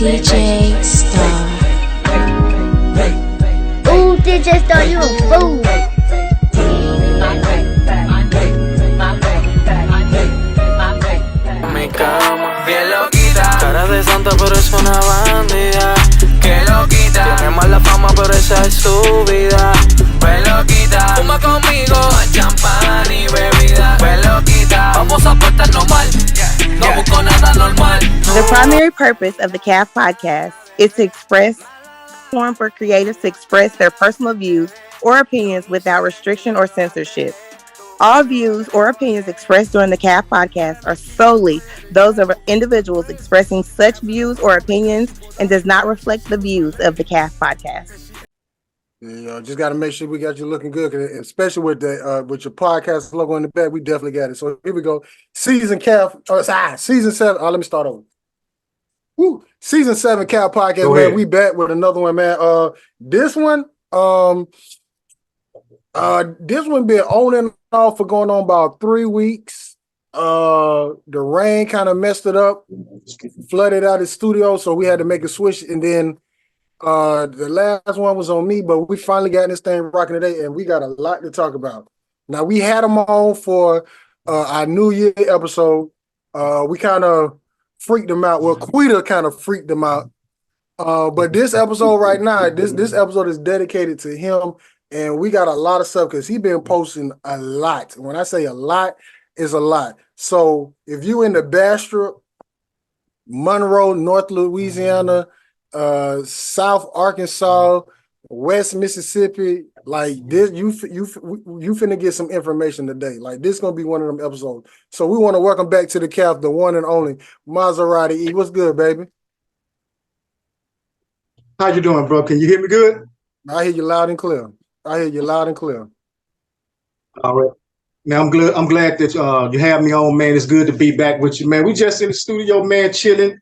LLDJSTAR. Ooh, DJ Star, you a fool. Mi cama, bien loquita. Cara de santa, pero es una bandida. Que loquita. Tiene mala fama, pero esa es su vida. Pues loquita. Fuma conmigo, champán y bebida. Pues loquita. Vamos a portarnos mal. No busco nada normal. The primary purpose of the CAF podcast is to express platform for creatives to express their personal views or opinions without restriction or censorship. All views or opinions expressed during the CAF podcast are solely those of individuals expressing such views or opinions and does not reflect the views of the CAF podcast. Yeah, just got to make sure we got you looking good, especially with the with your podcast logo in the back. We definitely got it. So here we go. Season 7. Let me start over. Woo. Season 7 CAF podcast, man. We back with another one, man. This one been on and off for going on about 3 weeks. The rain kind of messed it up, flooded out the studio, so we had to make a switch. And then the last one was on me, but we finally got this thing rocking today, and we got a lot to talk about. Now, we had them on for our New Year episode. We kind of freaked them out. Well, Quita kind of freaked them out. But this episode right now, this episode is dedicated to him. And we got a lot of stuff because he's been posting a lot. When I say a lot, it's a lot. So if you in the Bastrop, Monroe, North Louisiana, South Arkansas, West Mississippi, like this, you finna get some information today. Like this gonna be one of them episodes. So we want to welcome back to the CAF, the one and only Mozzaritti E. What's good, baby? How you doing, bro? Can you hear me good? I hear you loud and clear. All right. Now I'm glad that you have me on, man. It's good to be back with you, man. We just in the studio, man, chilling.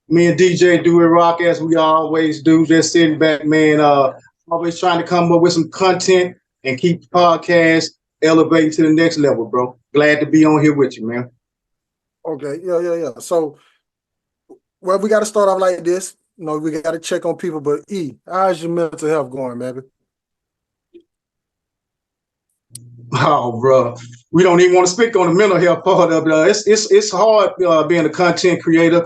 Me and DJ do it rock as we always do, just sitting back, man. Always trying to come up with some content and keep the podcast elevating to the next level, bro. Glad to be on here with you, man. Okay, yeah. So, well, we got to start off like this. You know, we got to check on people. But E, how's your mental health going, baby? Oh, bro, we don't even want to speak on the mental health part of it. It's hard being a content creator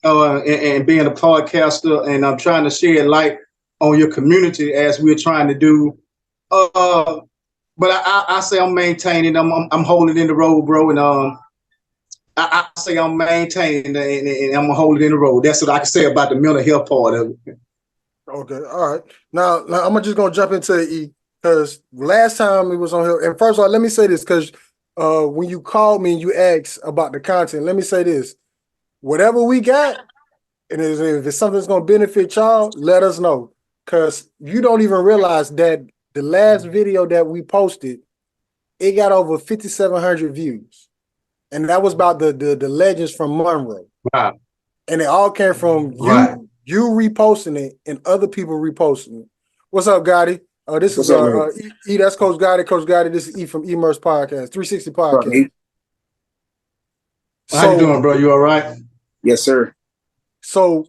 and being a podcaster, and I'm trying to shed light on your community as we're trying to do. But I say I'm maintaining. I'm holding in the road, bro, and I say I'm maintaining and I'm gonna hold it in the road. That's what I can say about the mental health part of it. Okay, all right. Now I'm just gonna jump into E. Because last time we was on here, and first of all, let me say this, because when you called me and you asked about the content, let me say this. Whatever we got, and if it's something that's going to benefit y'all, let us know. Because you don't even realize that the last video that we posted, it got over 5,700 views. And that was about the legends from Monroe. Wow. And it all came from you reposting it and other people reposting it. What's up, Gotti? This is E. That's Coach Gotti. Coach Gotti. This is E from Immerse Podcast, 360 Podcast. How you doing, bro? You all right? Yes, sir. So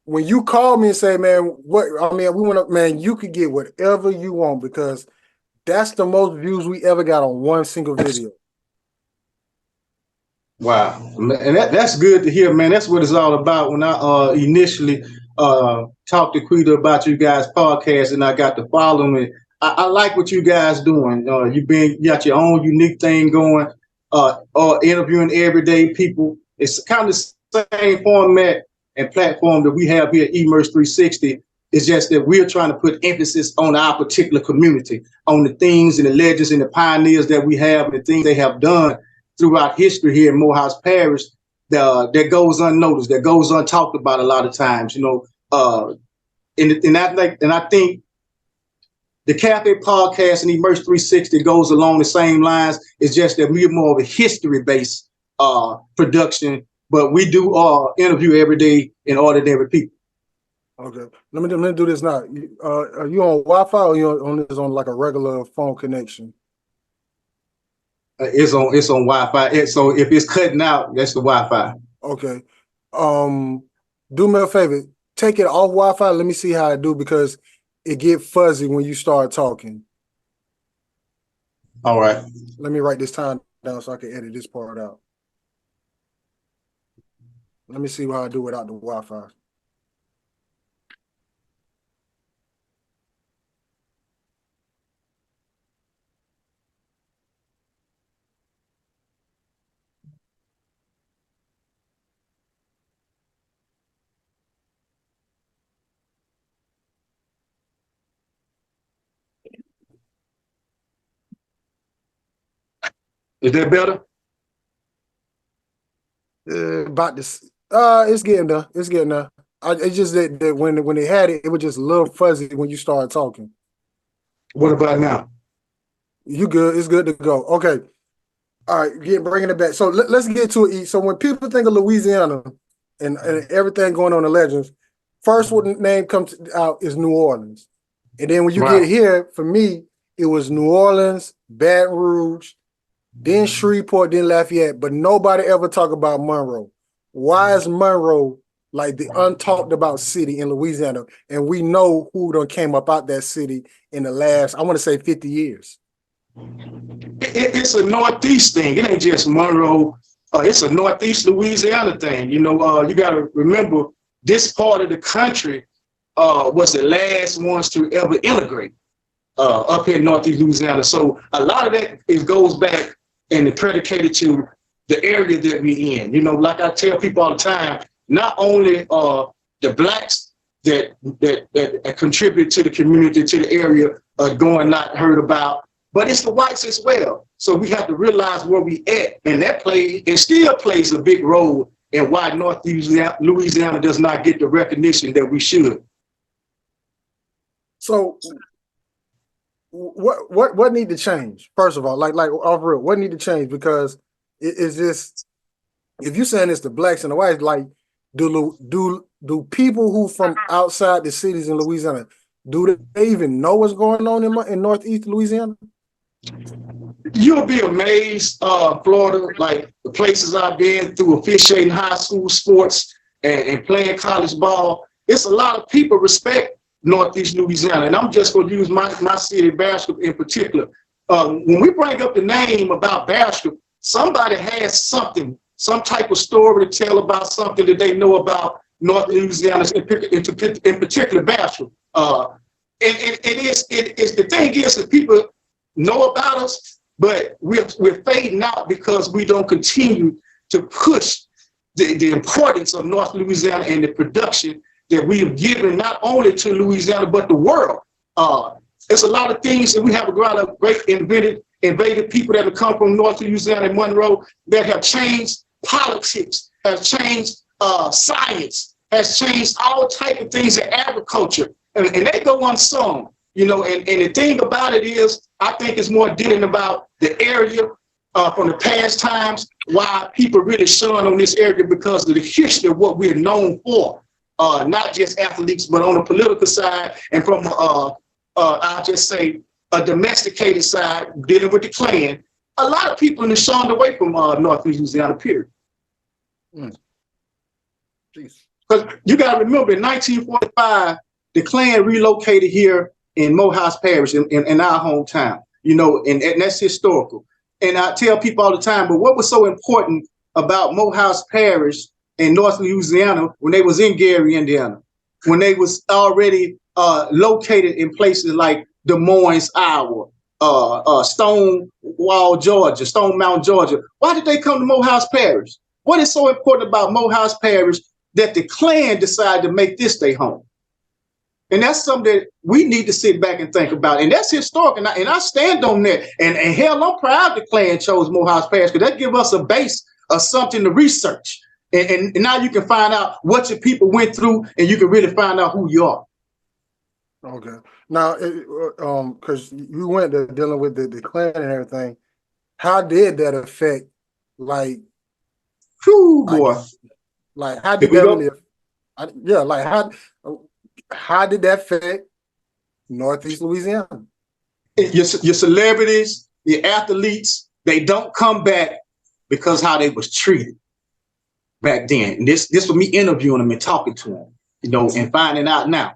when you call me and say, man, we want to, man, you could get whatever you want because that's the most views we ever got on one single video. Wow, and that's good to hear, man. That's what it's all about. When I initially talked to Quita about you guys' podcast, and I got to follow it. I like what you guys doing. You got your own unique thing going. Interviewing everyday people. It's kind of the same format and platform that we have here at Immerse 360. It's just that we're trying to put emphasis on our particular community, on the things and the legends and the pioneers that we have, and the things they have done throughout history here in Morehouse Parish that goes unnoticed, that goes untalked about a lot of times, you know. And I think the Cafe Podcast and Immerse 360 goes along the same lines. It's just that we're more of a history-based production, but we do interview every day in ordinary people. Okay, let me do this now. Are you on Wi-Fi or you on like a regular phone connection? It's on Wi-Fi. So if it's cutting out, that's the Wi-Fi. Okay. Do me a favor. Take it off Wi-Fi. Let me see how I do because it get fuzzy when you start talking. All right. Let me write this time down so I can edit this part out. Let me see how I do without the Wi-Fi. Is that better? About this. It's getting there. It's getting there. It's just that when they had it, it was just a little fuzzy when you started talking. What about now? You good? It's good to go. Okay. All right. Bringing it back. So let's get to it. So when people think of Louisiana and everything going on in Legends, first what name comes out is New Orleans. And then when you get here, for me, it was New Orleans, Baton Rouge, then Shreveport, then Lafayette. But nobody ever talk about Monroe. Why is Monroe like the untalked about city in Louisiana? And we know who done came up out that city in the last, I want to say 50 years. It's a Northeast thing. It ain't just Monroe. It's a Northeast Louisiana thing. You know, you got to remember this part of the country was the last ones to ever immigrate up here in Northeast Louisiana. So a lot of that goes back and predicated to the area that we in. You know, like I tell people all the time, not only the blacks that contribute to the community, to the area, going not heard about, but it's the whites as well. So we have to realize where we at, and that still plays a big role in why Northeast Louisiana does not get the recognition that we should. So what need to change? First of all, like off real, what need to change? Because it's just, if you're saying it's the blacks and the whites, like do people who from outside the cities in Louisiana, do they even know what's going on in Northeast Louisiana? You'll be amazed, Florida, like the places I've been through officiating high school sports and playing college ball. It's a lot of people respect Northeast Louisiana, and I'm just going to use my city, Bastrop, in particular. When we bring up the name about Bastrop, somebody has something, some type of story to tell about something that they know about North Louisiana, in particular Bastrop. The thing is that people know about us, but we're fading out because we don't continue to push the importance of North Louisiana and the production that we have given not only to Louisiana, but the world. There's a lot of things that we have a lot of great invaded people that have come from North Louisiana and Monroe that have changed politics, has changed science, has changed all type of things in agriculture, and they go unsung. You know, and the thing about it is, I think it's more dealing about the area from the past times, why people really shun on this area because of the history of what we're known for. Not just athletes, but on the political side and from, I'll just say, a domesticated side, dealing with the Klan. A lot of people are shunned away from North Louisiana, period. Because you got to remember, in 1945, the Klan relocated here in Morehouse Parish, in our hometown, you know, and that's historical. And I tell people all the time, but what was so important about Morehouse Parish in North Louisiana when they was in Gary, Indiana, when they was already located in places like Des Moines, Iowa, Stonewall, Georgia, Stone Mountain, Georgia. Why did they come to Morehouse Parish? What is so important about Morehouse Parish that the Klan decided to make this their home? And that's something that we need to sit back and think about. And that's historic. And I stand on that. And hell, I'm proud the Klan chose Morehouse Parish because that gives us a base of something to research. And now you can find out what your people went through, and you can really find out who you are. Okay. Now, because you went to dealing with the Klan and everything, how did that affect, like, whew, boy, like how did that really? How did that affect Northeast Louisiana? Your celebrities, your athletes, they don't come back because how they was treated. back then. And this was me interviewing them and talking to them, you know, and finding out now.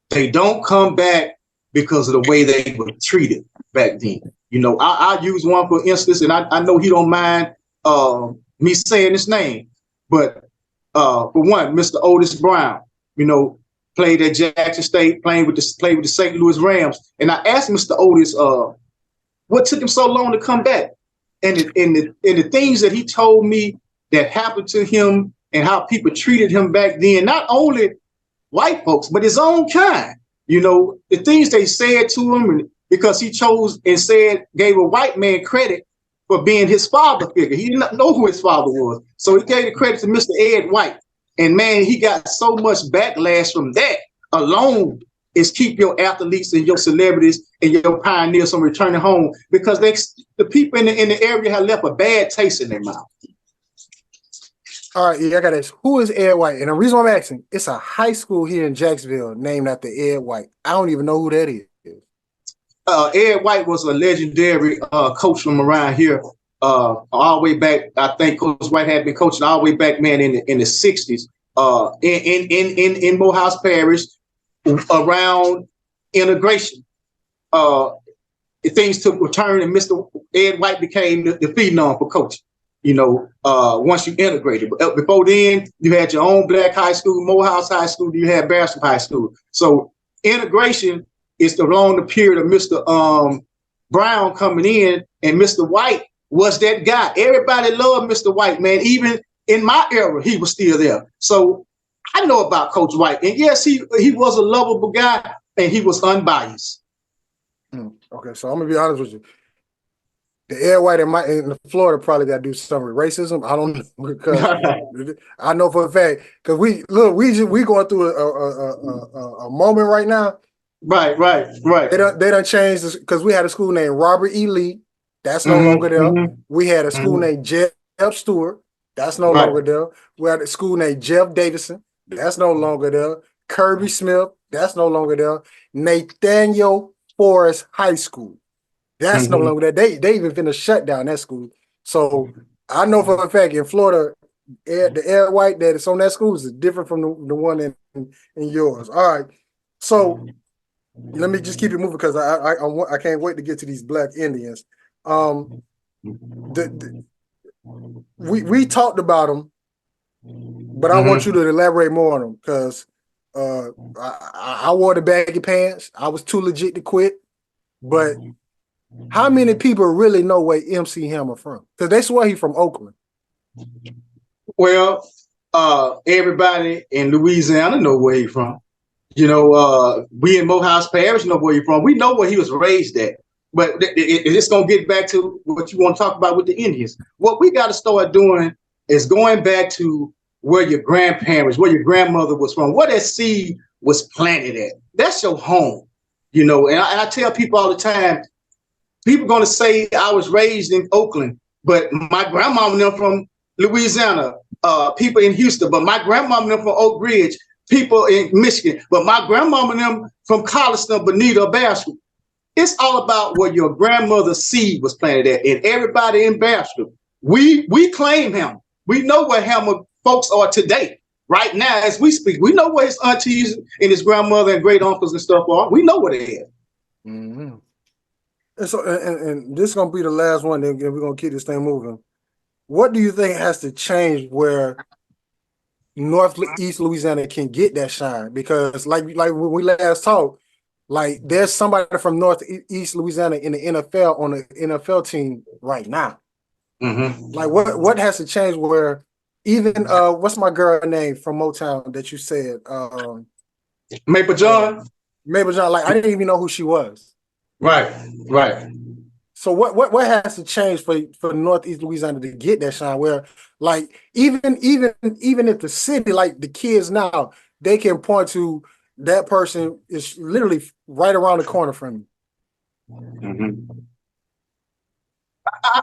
They don't come back because of the way they were treated back then. You know, I'll use one for instance, and I know he don't mind me saying his name, but for one, Mr. Otis Brown, you know, played at Jackson State, played with the St. Louis Rams. And I asked Mr. Otis, what took him so long to come back? And the things that he told me that happened to him and how people treated him back then, not only white folks, but his own kind. You know, the things they said to him, and because he chose and gave a white man credit for being his father figure. He didn't know who his father was. So he gave the credit to Mr. Ed White. And man, he got so much backlash from that alone is keep your athletes and your celebrities and your pioneers from returning home, because the people in the area have left a bad taste in their mouth. All right, yeah, I got this. Who is Ed White? And the reason why I'm asking, it's a high school here in Jacksonville named after Ed White. I don't even know who that is. Ed White was a legendary coach from around here, all the way back. I think Coach White had been coaching all the way back, man, in the 60s, in Morehouse Parish, around integration. Things took a turn, and Mr. Ed White became the phenom for coaching. You know, once you integrated. But before then, you had your own black high school, Morehouse High School, you had Bastrop High School. So integration is along the period of Mr. Brown coming in, and Mr. White was that guy. Everybody loved Mr. White, man. Even in my era, he was still there. So I know about Coach White. And yes, he was a lovable guy, and he was unbiased. Okay, so I'm going to be honest with you. The Ed White in Florida probably got to do something with racism. I don't know, because I know for a fact, because we going through a moment right now. Right. They done changed this, because we had a school named Robert E. Lee. That's no longer there. We had a school named Jeff Stewart. That's no longer there. We had a school named Jeff Davidson. That's no longer there. Kirby Smith. That's no longer there. Nathaniel Forest High School. That's no longer there. They even finna shut down that school. So I know for a fact in Florida, the Ed White that is on that school is different from the one in yours. All right. So let me just keep it moving, because I can't wait to get to these Black Indians. We talked about them, but I want you to elaborate more on them, because I wore the baggy pants. I was too legit to quit. But how many people really know where MC Hammer from? Because they swear he's from Oakland. Well, everybody in Louisiana know where he's from. You know, we in Morehouse Parish know where he's from. We know where he was raised at. But it's going to get back to what you want to talk about with the Indians. What we got to start doing is going back to where your grandparents, where your grandmother was from, where that seed was planted at. That's your home, you know. And I tell people all the time, people going to say I was raised in Oakland, but my grandmama and them from Louisiana, people in Houston, but my grandmama and them from Oak Ridge, people in Michigan, but my grandmama and them from Colliston, Bonita, Bastrop. It's all about where your grandmother's seed was planted at. And everybody in Bastrop, we claim him. We know where Hammer folks are today, right now as we speak. We know where his aunties and his grandmother and great uncles and stuff are. We know where they are. Mm-hmm. And so, and this is gonna be the last one. Then we're gonna keep this thing moving. What do you think has to change where Northeast Louisiana can get that shine? Because like when we last talked, like there's somebody from Northeast Louisiana in the NFL on the NFL team right now. Mm-hmm. Like what has to change where even what's my girl name from Motown that you said? Maple John. Maple John. Like I didn't even know who she was. Right. So what has to change for Northeast Louisiana to get that shine? Where like even if the city, like the kids now, they can point to that person is literally right around the corner from you. Mm-hmm.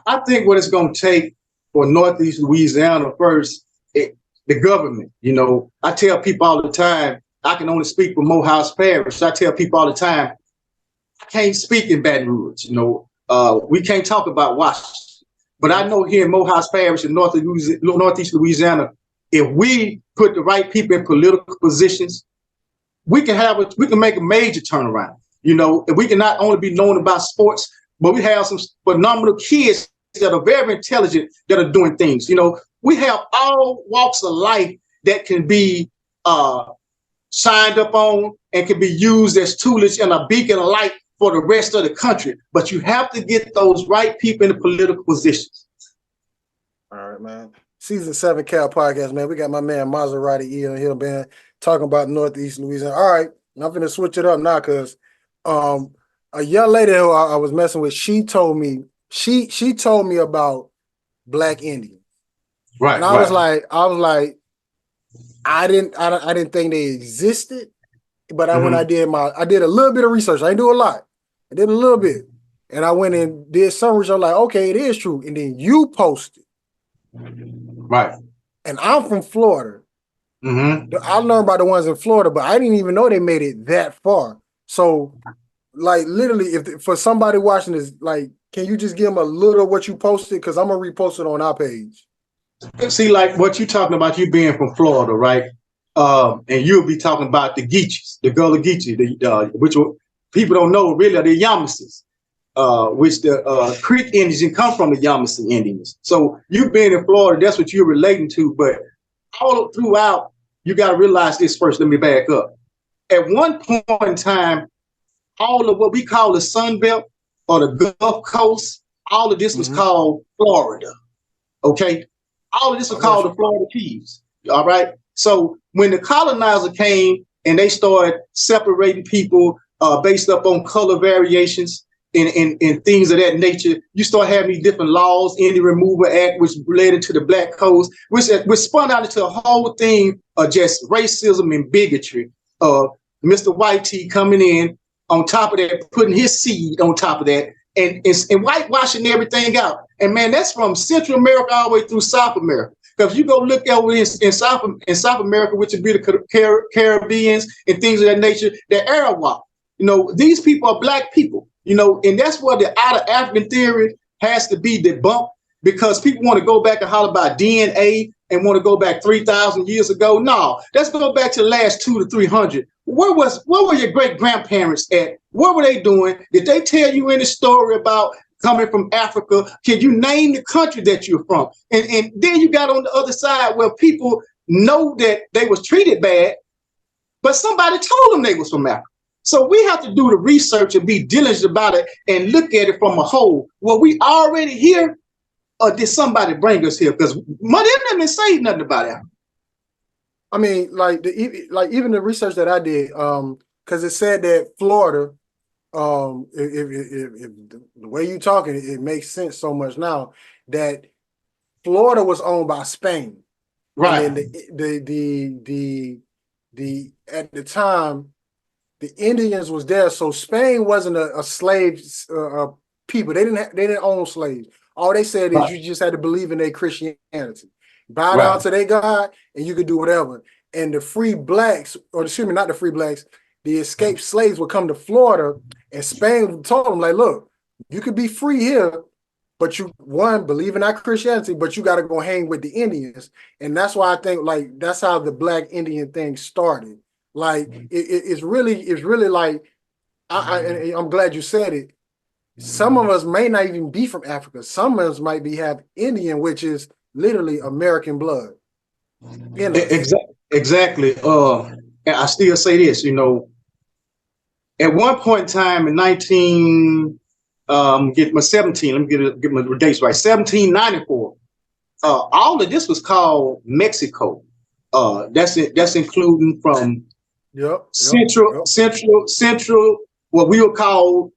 I think what it's going to take for Northeast Louisiana first, the government. You know, I tell people all the time, I can only speak for Morehouse Parish. I tell people all the time, I can't speak in Baton Rouge. You know, we can't talk about Washington. But I know here in Morehouse Parish in Northeast Louisiana, if we put the right people in political positions, we can make a major turnaround. You know, and we can not only be known about sports, but we have some phenomenal kids that are very intelligent that are doing things. You know, we have all walks of life that can be signed up on and can be used as toolage and a beacon of light for the rest of the country. But you have to get those right people in the political positions. All right, man. Season 7 Cal Podcast, man. We got my man Mozzaritti E on here, man, talking about Northeast Louisiana. All right, I'm going to switch it up now because a young lady who I was messing with, she told me about Black Indians. Right. And I was like, I didn't think they existed, but when I did a little bit of research. I didn't do a lot. I did a little bit. And I went and did some research. I'm like, okay, it is true. And then you posted. Right. And I'm from Florida. I learned about the ones in Florida, but I didn't even know they made it that far. So, like, literally, if for somebody watching this, like, can you just give them a little of what you posted? Because I'm going to repost it on our page. See, like what you're talking about, you being from Florida, right? And you'll be talking about the Geechees, the Gullah Geechee, which people don't know really are the Yamasee, which the Creek Indians come from the Yamasee Indians. So you being in Florida, that's what you're relating to. But all throughout, you got to realize this first. Let me back up. At one point in time, all of what we call the Sun Belt or the Gulf Coast, all of this was called Florida. Okay? All of this was called the Florida Keys. All right? So when the colonizer came and they started separating people based up on color variations and things of that nature, you start having these different laws, Indian Removal Act, which related to the Black Codes, which spun out into a whole thing of just racism and bigotry. Mr. White T coming in on top of that, putting his seed on top of that, and whitewashing everything out. And man, that's from Central America all the way through South America. Because you go look over in South America, which would be the Caribbeans and things of that nature, the Arawak. You know, these people are Black people. You know, and that's where the out of African theory has to be debunked, because people want to go back and holler about DNA and want to go back 3,000 years ago. No, let's go back to the last 200 to 300. Where were your great grandparents at? What were they doing? Did they tell you any story about coming from Africa? Can you name the country that you're from? And then you got on the other side where people know that they was treated bad, but somebody told them they was from Africa. So we have to do the research and be diligent about it and look at it from a whole. Were we already here, or did somebody bring us here? Because mother didn't say nothing about it. I mean, even the research that I did, because it said that Florida, if the way you talking, it makes sense so much now that Florida was owned by Spain, right? And the at the time, the Indians was there, so Spain wasn't a slave people. They didn't own slaves. All they said is you just had to believe in their Christianity, bow down to their God, and you could do whatever. And the free blacks, or excuse me, not the free blacks, the escaped slaves would come to Florida, and Spain told them, like, look, you could be free here, but you, one, believe in our Christianity, but you got to go hang with the Indians. And that's why I think, like, that's how the Black Indian thing started. Like, it's really like, I'm glad you said it. Some of us may not even be from Africa. Some of us might have Indian, which is literally American blood. Exactly. And I still say this, you know, at one point in time in 1794, all of this was called Mexico. That's including from Central, what we would call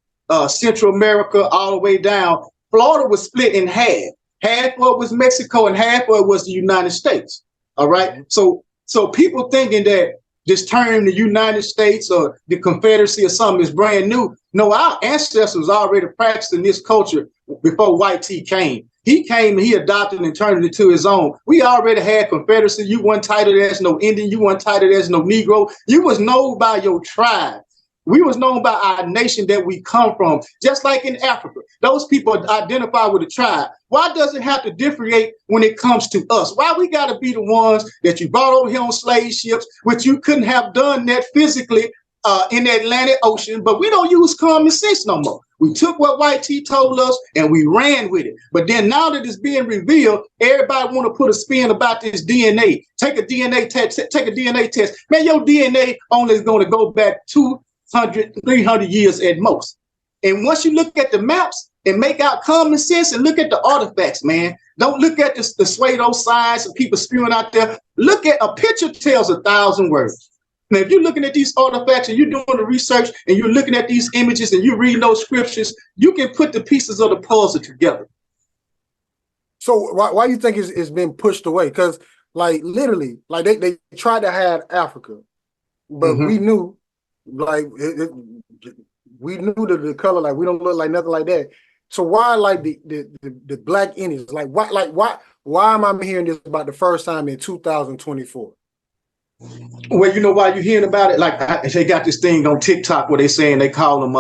Central America, all the way down. Florida was split in half. Half of it was Mexico and half of it was the United States. All right. So people thinking that this term, the United States or the Confederacy or something, is brand new. No, our ancestors already practicing this culture before White T came. He came and he adopted and turned it into his own. We already had Confederacy. You weren't titled as no Indian. You weren't titled as no Negro. You was known by your tribe. We was known by our nation that we come from, just like in Africa. Those people identify with a tribe. Why does it have to differentiate when it comes to us? Why we got to be the ones that you brought over here on slave ships, which you couldn't have done that physically in the Atlantic Ocean, but we don't use common sense no more. We took what White T told us and we ran with it. But then now that it's being revealed, everybody want to put a spin about this DNA. Take a DNA test. Take a DNA test. Man, your DNA only is going to go back 200, 300 years at most. And once you look at the maps and make out common sense and look at the artifacts, man, don't look at the pseudo science and people spewing out there. Look at a picture tells 1,000 words. Now, if you're looking at these artifacts and you're doing the research and you're looking at these images and you're reading those scriptures, you can put the pieces of the puzzle together. So why you think it's been pushed away? Because like literally, like they tried to hide Africa, but we knew, like we knew the color, like we don't look like nothing like that. So why like the Black Indians? Like why am I hearing this about the first time in 2024? Well, you know why you're hearing about it? Like they got this thing on TikTok where they saying they call them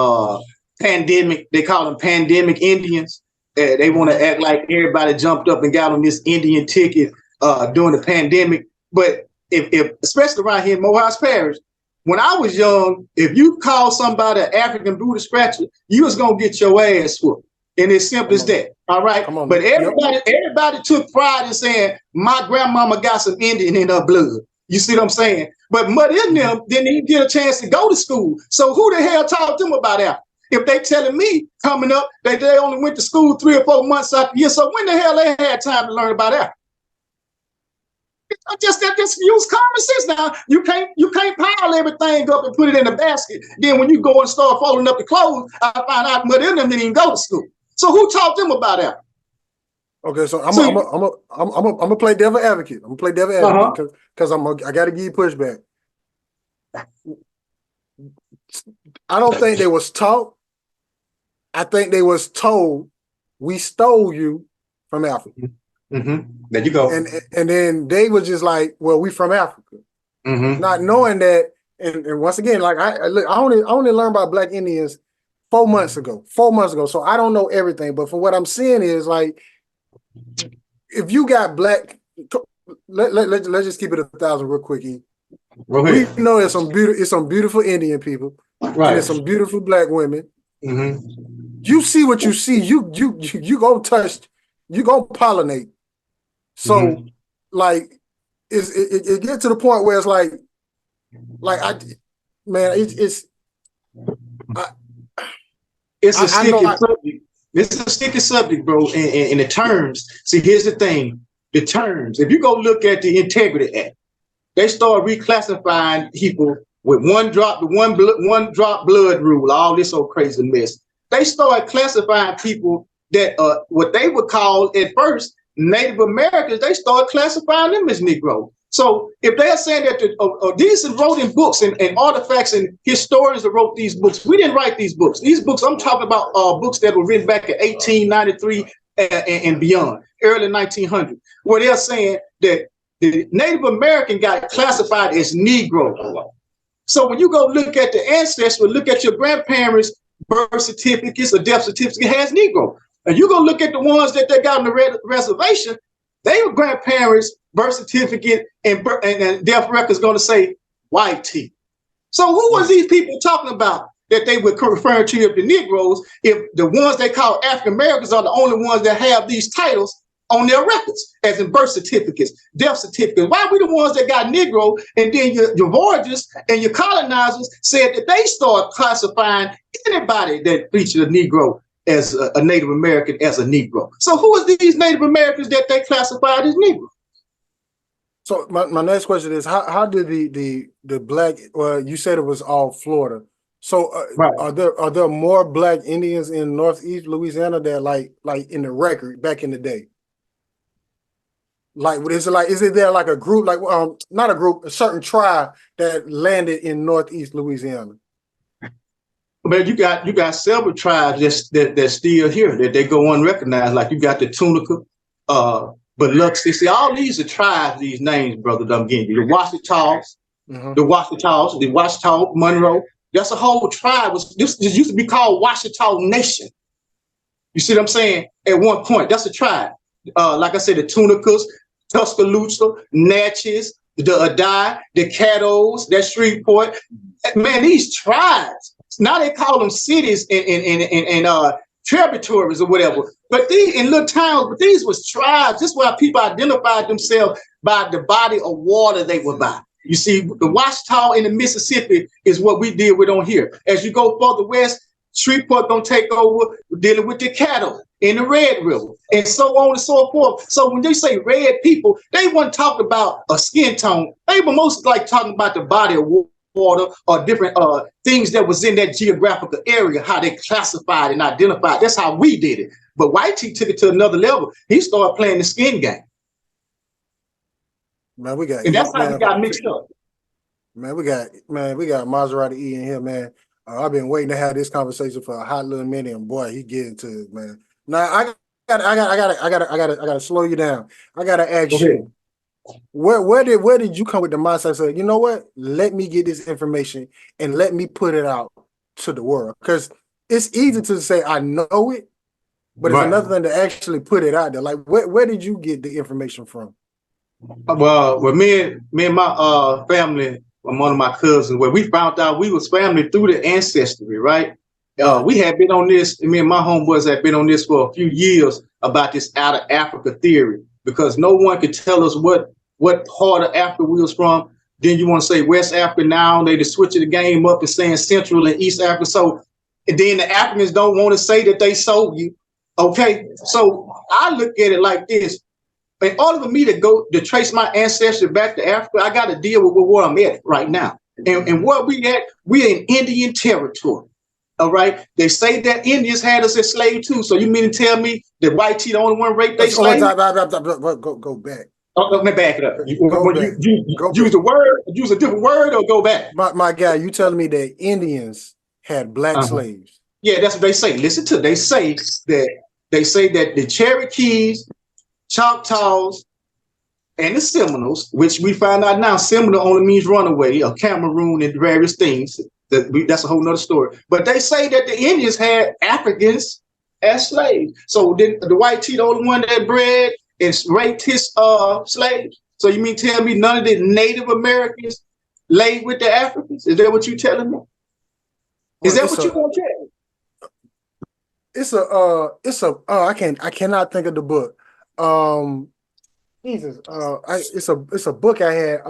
pandemic. They call them pandemic Indians. They want to act like everybody jumped up and got on this Indian ticket during the pandemic. But if especially around here in Morehouse Parish, when I was young, if you call somebody an African booty scratcher, you was gonna get your ass whooped. And it's simple as that. All right. But everybody took pride in saying my grandmama got some Indian in her blood. You see what I'm saying? But Mud in them didn't even get a chance to go to school. So who the hell taught them about Africa? If they telling me coming up that they only went to school 3 or 4 months out the year, so when the hell they had time to learn about Africa? Just use common sense now. You can't pile everything up and put it in a basket. Then when you go and start folding up the clothes, I find out Mud in them didn't even go to school. So who taught them about Africa? Okay, so I'm gonna play devil advocate. I'm gonna play devil advocate because I gotta give you pushback. I don't think they was taught. I think they was told we stole you from Africa. There you go. And then they was just like, well, we from Africa, not knowing that. And once again, like I only learned about Black Indians 4 months ago. 4 months ago, so I don't know everything. But from what I'm seeing is like, if you got black, let's just keep it 1,000 real quick. We know it's some beautiful Indian people, right? And there's some beautiful Black women. You see what you see. You gonna touch. You gonna pollinate. So, like, it gets to the point where it's like it's a sticky subject. This is a sticky subject, bro. And the terms. See, here's the thing. The terms. If you go look at the Integrity Act, they start reclassifying people with one drop blood rule, all this old crazy mess. They start classifying people that what they would call at first Native Americans. They start classifying them as Negro. So if they're saying that these are wrote in books and artifacts and historians that wrote these books, we didn't write these books. These books, I'm talking about books that were written back in 1893 and beyond, early 1900s, where they're saying that the Native American got classified as Negro. So when you go look at the ancestry, look at your grandparents' birth certificates or death certificates, it has Negro. And you go look at the ones that they got on the reservation, they were grandparents' birth certificate and death records going to say White T. So who was these people talking about that they were referring to as the Negroes if the ones they call African Americans are the only ones that have these titles on their records, as in birth certificates, death certificates? Why are we the ones that got Negro, and then your voyagers and your colonizers said that they start classifying anybody that featured a Negro as a Native American as a Negro? So who is these Native Americans that they classified as Negro? So my next question is, how did the Black, well, you said it was all Florida. So are there more Black Indians in Northeast Louisiana that like in the record back in the day? Like, is it there like a group, like not a group, a certain tribe that landed in Northeast Louisiana? But you got several tribes that's still here that they go unrecognized. Like you got the Tunica, Biloxi. See, all these are tribes. These names, brother, I'm getting you. The Washitaws, the Washita, Monroe. That's a whole tribe. This used to be called Washita Nation. You see what I'm saying? At one point, that's a tribe. Like I said, the Tunicas, Tuscaloosa, Natchez, the Adai, the Caddos, that Shreveport. Man, these tribes. Now they call them cities and territories or whatever. But these in little towns, but these was tribes. This is why people identified themselves by the body of water they were by. You see, the Washita in the Mississippi is what we deal with on here. As you go further west, Shreveport gonna take over dealing with the cattle in the Red River and so on and so forth. So when they say red people, they weren't talking about a skin tone. They were most like talking about the body of water or different things that was in that geographical area, how they classified and identified. That's how we did it. But White T took it to another level. He started playing the skin game. Man, we got, and that's how we got mixed up. Man, we got Mozzaritti E in here, man. I've been waiting to have this conversation for a hot little minute, and boy, he get into it, man. Now I gotta slow you down. I gotta ask you, where did you come with the mindset? Say, you know what? Let me get this information and let me put it out to the world, because it's easy to say I know it, but it's another thing to actually put it out there. Like, where did you get the information from? Well, me and my family, one of my cousins, where we found out we was family through the ancestry, right? We had been on this, me and my homeboys had been on this for a few years about this out of Africa theory, because no one could tell us what part of Africa we was from. Then you want to say West Africa now, they just switching the game up and saying Central and East Africa. So, and then the Africans don't want to say that they sold you. Okay, so I look at it like this. In order for me to trace my ancestry back to Africa, I got to deal with where I'm at right now. And where we at, we're in Indian territory. All right. They say that Indians had us as slaves too. So you mean to tell me that White T the only one raped their slaves? Go back. Let me back it up. Use a word, use a different word, or go back. My guy, you telling me that Indians had black slaves? Yeah, that's what they say. Listen to, they say that the Cherokees, Choctaws, and the Seminoles, which we find out now, Seminole only means runaway, or Cameroon, and various things. That's a whole nother story. But they say that the Indians had Africans as slaves. So then the White T, the only one that bred and raped his slaves. So you mean tell me none of the Native Americans laid with the Africans? Is that what you telling me? Is that what you gonna tell me? I cannot think of the book. Jesus, it's a book I had.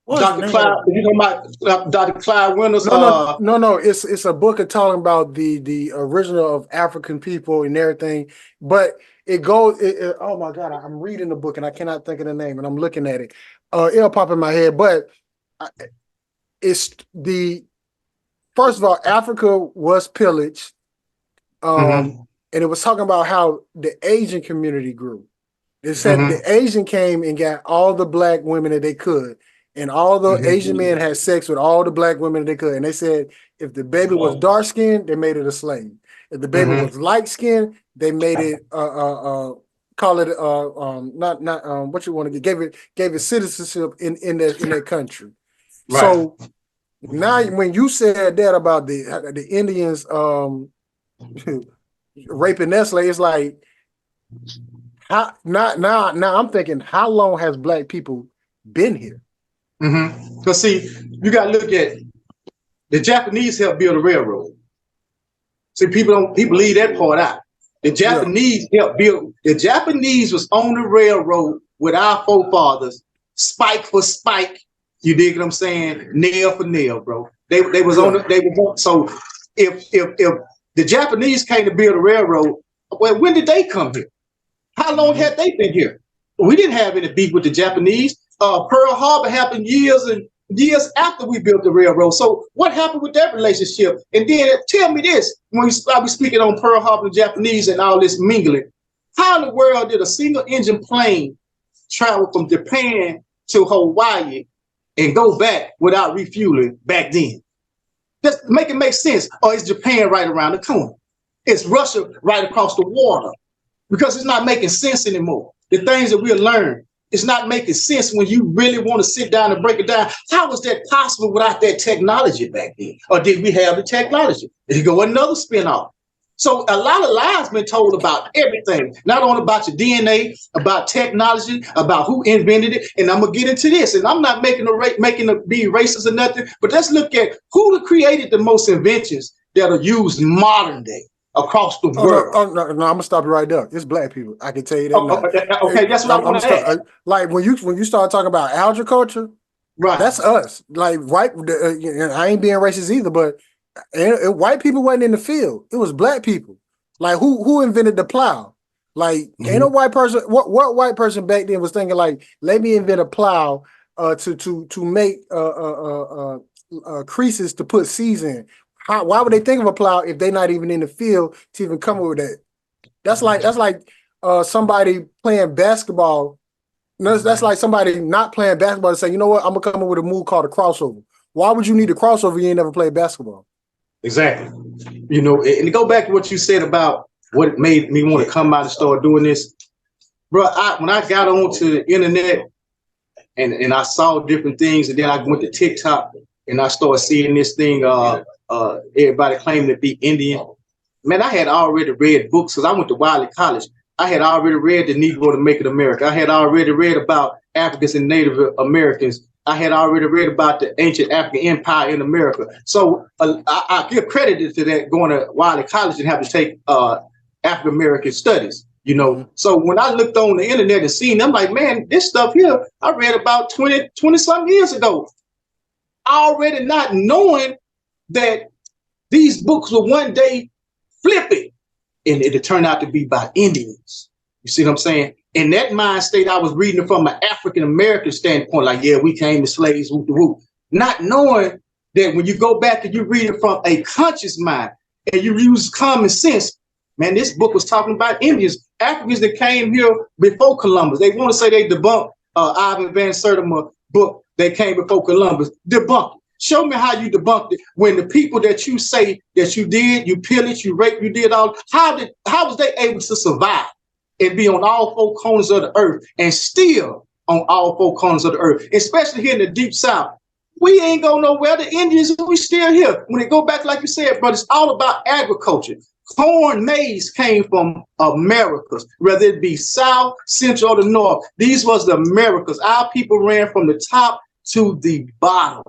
Dr. Clyde, you know about Dr. Clyde Winters? No. It's a book of talking about the original of African people and everything. But it goes. Oh my God, I'm reading the book and I cannot think of the name, and I'm looking at it. It'll pop in my head, but it's the first of all, Africa was pillaged. And it was talking about how the Asian community grew. It said the Asian came and got all the black women that they could. And all the Asian men had sex with all the black women that they could. And they said, if the baby was dark skinned, they made it a slave. If the baby was light skinned, they made it, call it, what you want to get, gave it citizenship in their country. Right. So now when you said that about the Indians, raping their slaves, it's like, now I'm thinking, how long has black people been here? Because see, you got to look at the Japanese helped build a railroad. See, people leave that part out. The Japanese helped build. The Japanese was on the railroad with our forefathers, spike for spike. You dig what I'm saying? Nail for nail, bro. They was on. So if the Japanese came to build a railroad, well, when did they come here? How long had they been here? We didn't have any beef with the Japanese. Pearl Harbor happened years and years after we built the railroad. So what happened with that relationship? And then tell me this, when I was speaking on Pearl Harbor, the Japanese and all this mingling, how in the world did a single engine plane travel from Japan to Hawaii and go back without refueling back then? Just make it make sense. Or is Japan right around the corner? It's Russia right across the water, because it's not making sense anymore. The things that we'll learn. it's not making sense when you really want to sit down and break it down. How was that possible without that technology back then? Or did we have the technology? There you go, another spinoff. So a lot of lies been told about everything, not only about your DNA, about technology, about who invented it. And I'm gonna get into this. And I'm not making it be racist or nothing, but let's look at who created the most inventions that are used modern day across the world. No, I'm gonna stop you right there. It's black people. I can tell you that. Okay, that's what I want to ask. Like when you start talking about agriculture, right? That's us. Like white. I ain't being racist either, but white people wasn't in the field. It was black people. Like who invented the plow? Like ain't no white person. What white person back then was thinking like, let me invent a plow to make creases to put seeds in. Why would they think of a plow if they're not even in the field to even come up with that? That's like somebody playing basketball. No, that's like somebody not playing basketball and say, you know what, I'm gonna come up with a move called a crossover. Why would you need a crossover? You ain't never played basketball. Exactly. You know, and to go back to what you said about what made me want to come out and start doing this, bro. When I got onto the internet and I saw different things, and then I went to TikTok and I started seeing this thing. Everybody claiming to be Indian. Man, I had already read books because I went to Wiley College. I had already read The Negro to Make It America. I had already read about Africans and Native Americans. I had already read about the ancient African empire in America. So I give credit to that going to Wiley College and having to take African American studies, you know. So when I looked on the internet and seen, I'm like, man, this stuff here, I read about 20 something years ago. Already not knowing that these books will one day flip it and it'll turn out to be by Indians. You see what I'm saying? In that mind state, I was reading it from an African-American standpoint, like, yeah, we came as slaves, whoop the whoop. Not knowing that when you go back and you read it from a conscious mind and you use common sense, man, this book was talking about Indians, Africans that came here before Columbus. They want to say they debunked Ivan Van Sertima book that came before Columbus. Debunked it. Show me how you debunked it when the people that you say that you did, you pillaged, you raped, you did all, how was they able to survive and be on all four corners of the earth and still on all four corners of the earth, especially here in the deep south? We ain't going nowhere. The Indians, we still here. When they go back, like you said, but it's all about agriculture. Corn, maize came from Americas, whether it be South, Central, or the North. These was the Americas. Our people ran from the top to the bottom.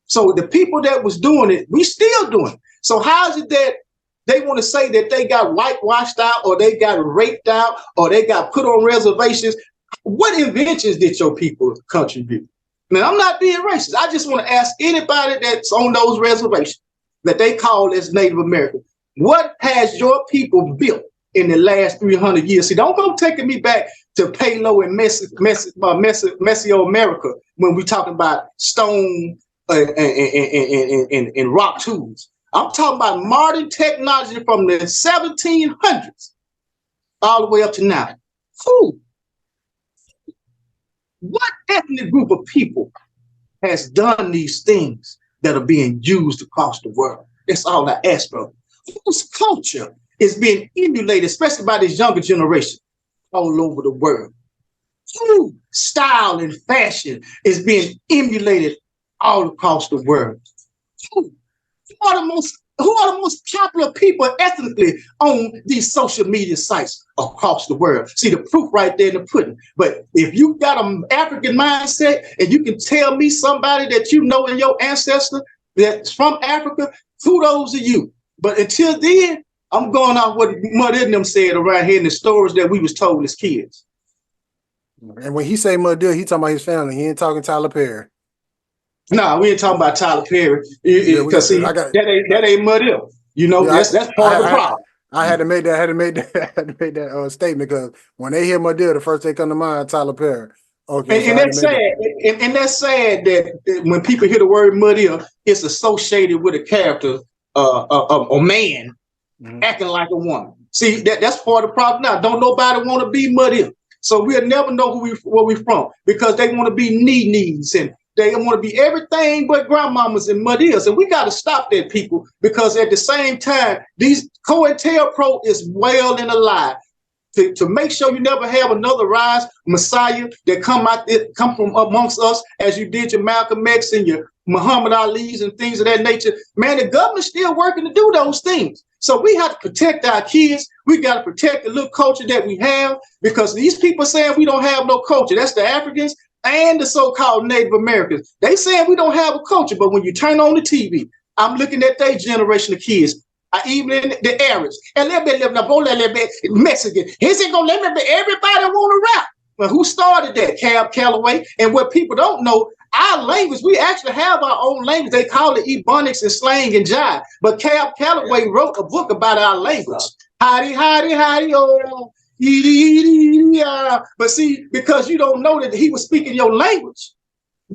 So the people that was doing it, we still doing it. So how is it that they want to say that they got whitewashed out or they got raped out or they got put on reservations? What inventions did your people contribute? Now, I'm not being racist. I just want to ask anybody that's on those reservations that they call as Native American, what has your people built in the last 300 years? See, don't go taking me back to Palo and Mesoamerica when we talking about stone and rock tools. I'm talking about modern technology from the 1700s all the way up to now. Who? What ethnic group of people has done these things that are being used across the world? That's all I ask, bro. Whose culture is being emulated, especially by this younger generation, all over the world? Whose style and fashion is being emulated all across the world? Who are the most popular people ethnically on these social media sites across the world? See the proof right there in the pudding. But if you got an African mindset and you can tell me somebody that you know in your ancestor that's from Africa, kudos to you. But until then, I'm going off what Mud and them said around here in the stories that we was told as kids. And when he say Mud Dill, he talking about his family. He ain't talking Tyler Perry. No, we ain't talking about Tyler Perry because that ain't Mud Dill. You know, that's part of the problem. I had to make that statement because when they hear Mud Dill, the first thing come to mind, Tyler Perry. Okay, and that's sad. And that's sad that when people hear the word Mud Dill, it's associated with a character, a man acting like a woman. See, that's part of the problem now. Don't nobody want to be Mud Dill. So we'll never know where we from because they want to be knee-knees and they want to be everything but grandmamas and muddies. And we got to stop that, people, because at the same time, these COINTELPRO is well and alive. to make sure you never have another rise Messiah that come from amongst us as you did your Malcolm X and your Muhammad Ali's and things of that nature. Man, the government's still working to do those things. So we have to protect our kids. We got to protect the little culture that we have, because these people saying we don't have no culture. That's the Africans and the so-called Native Americans. They saying we don't have a culture, but when you turn on the TV, I'm looking at their generation of kids. Even the Arabs, and Mexican. He's gonna let me. Everybody want to rap. But who started that? Cab Calloway. And what people don't know, our language, we actually have our own language. They call it Ebonics and slang and jive. But Cab Calloway wrote a book about our language. Howdy, howdy, howdy, oh. But see, because you don't know that he was speaking your language,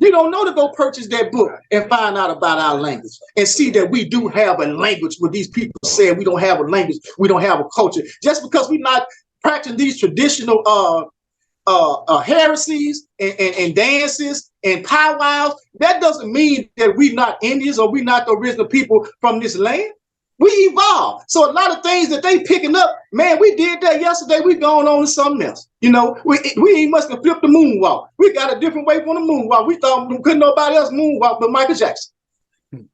you don't know to go purchase that book and find out about our language and see that we do have a language where these people say we don't have a language, we don't have a culture. Just because we're not practicing these traditional heresies and dances and powwows, that doesn't mean that we're not Indians or we're not the original people from this land. We evolved. So a lot of things that they picking up, man, we did that yesterday. We going on to something else. You know, we ain't must have flipped the moonwalk. We got a different way from the moonwalk. We thought couldn't nobody else moonwalk but Michael Jackson. And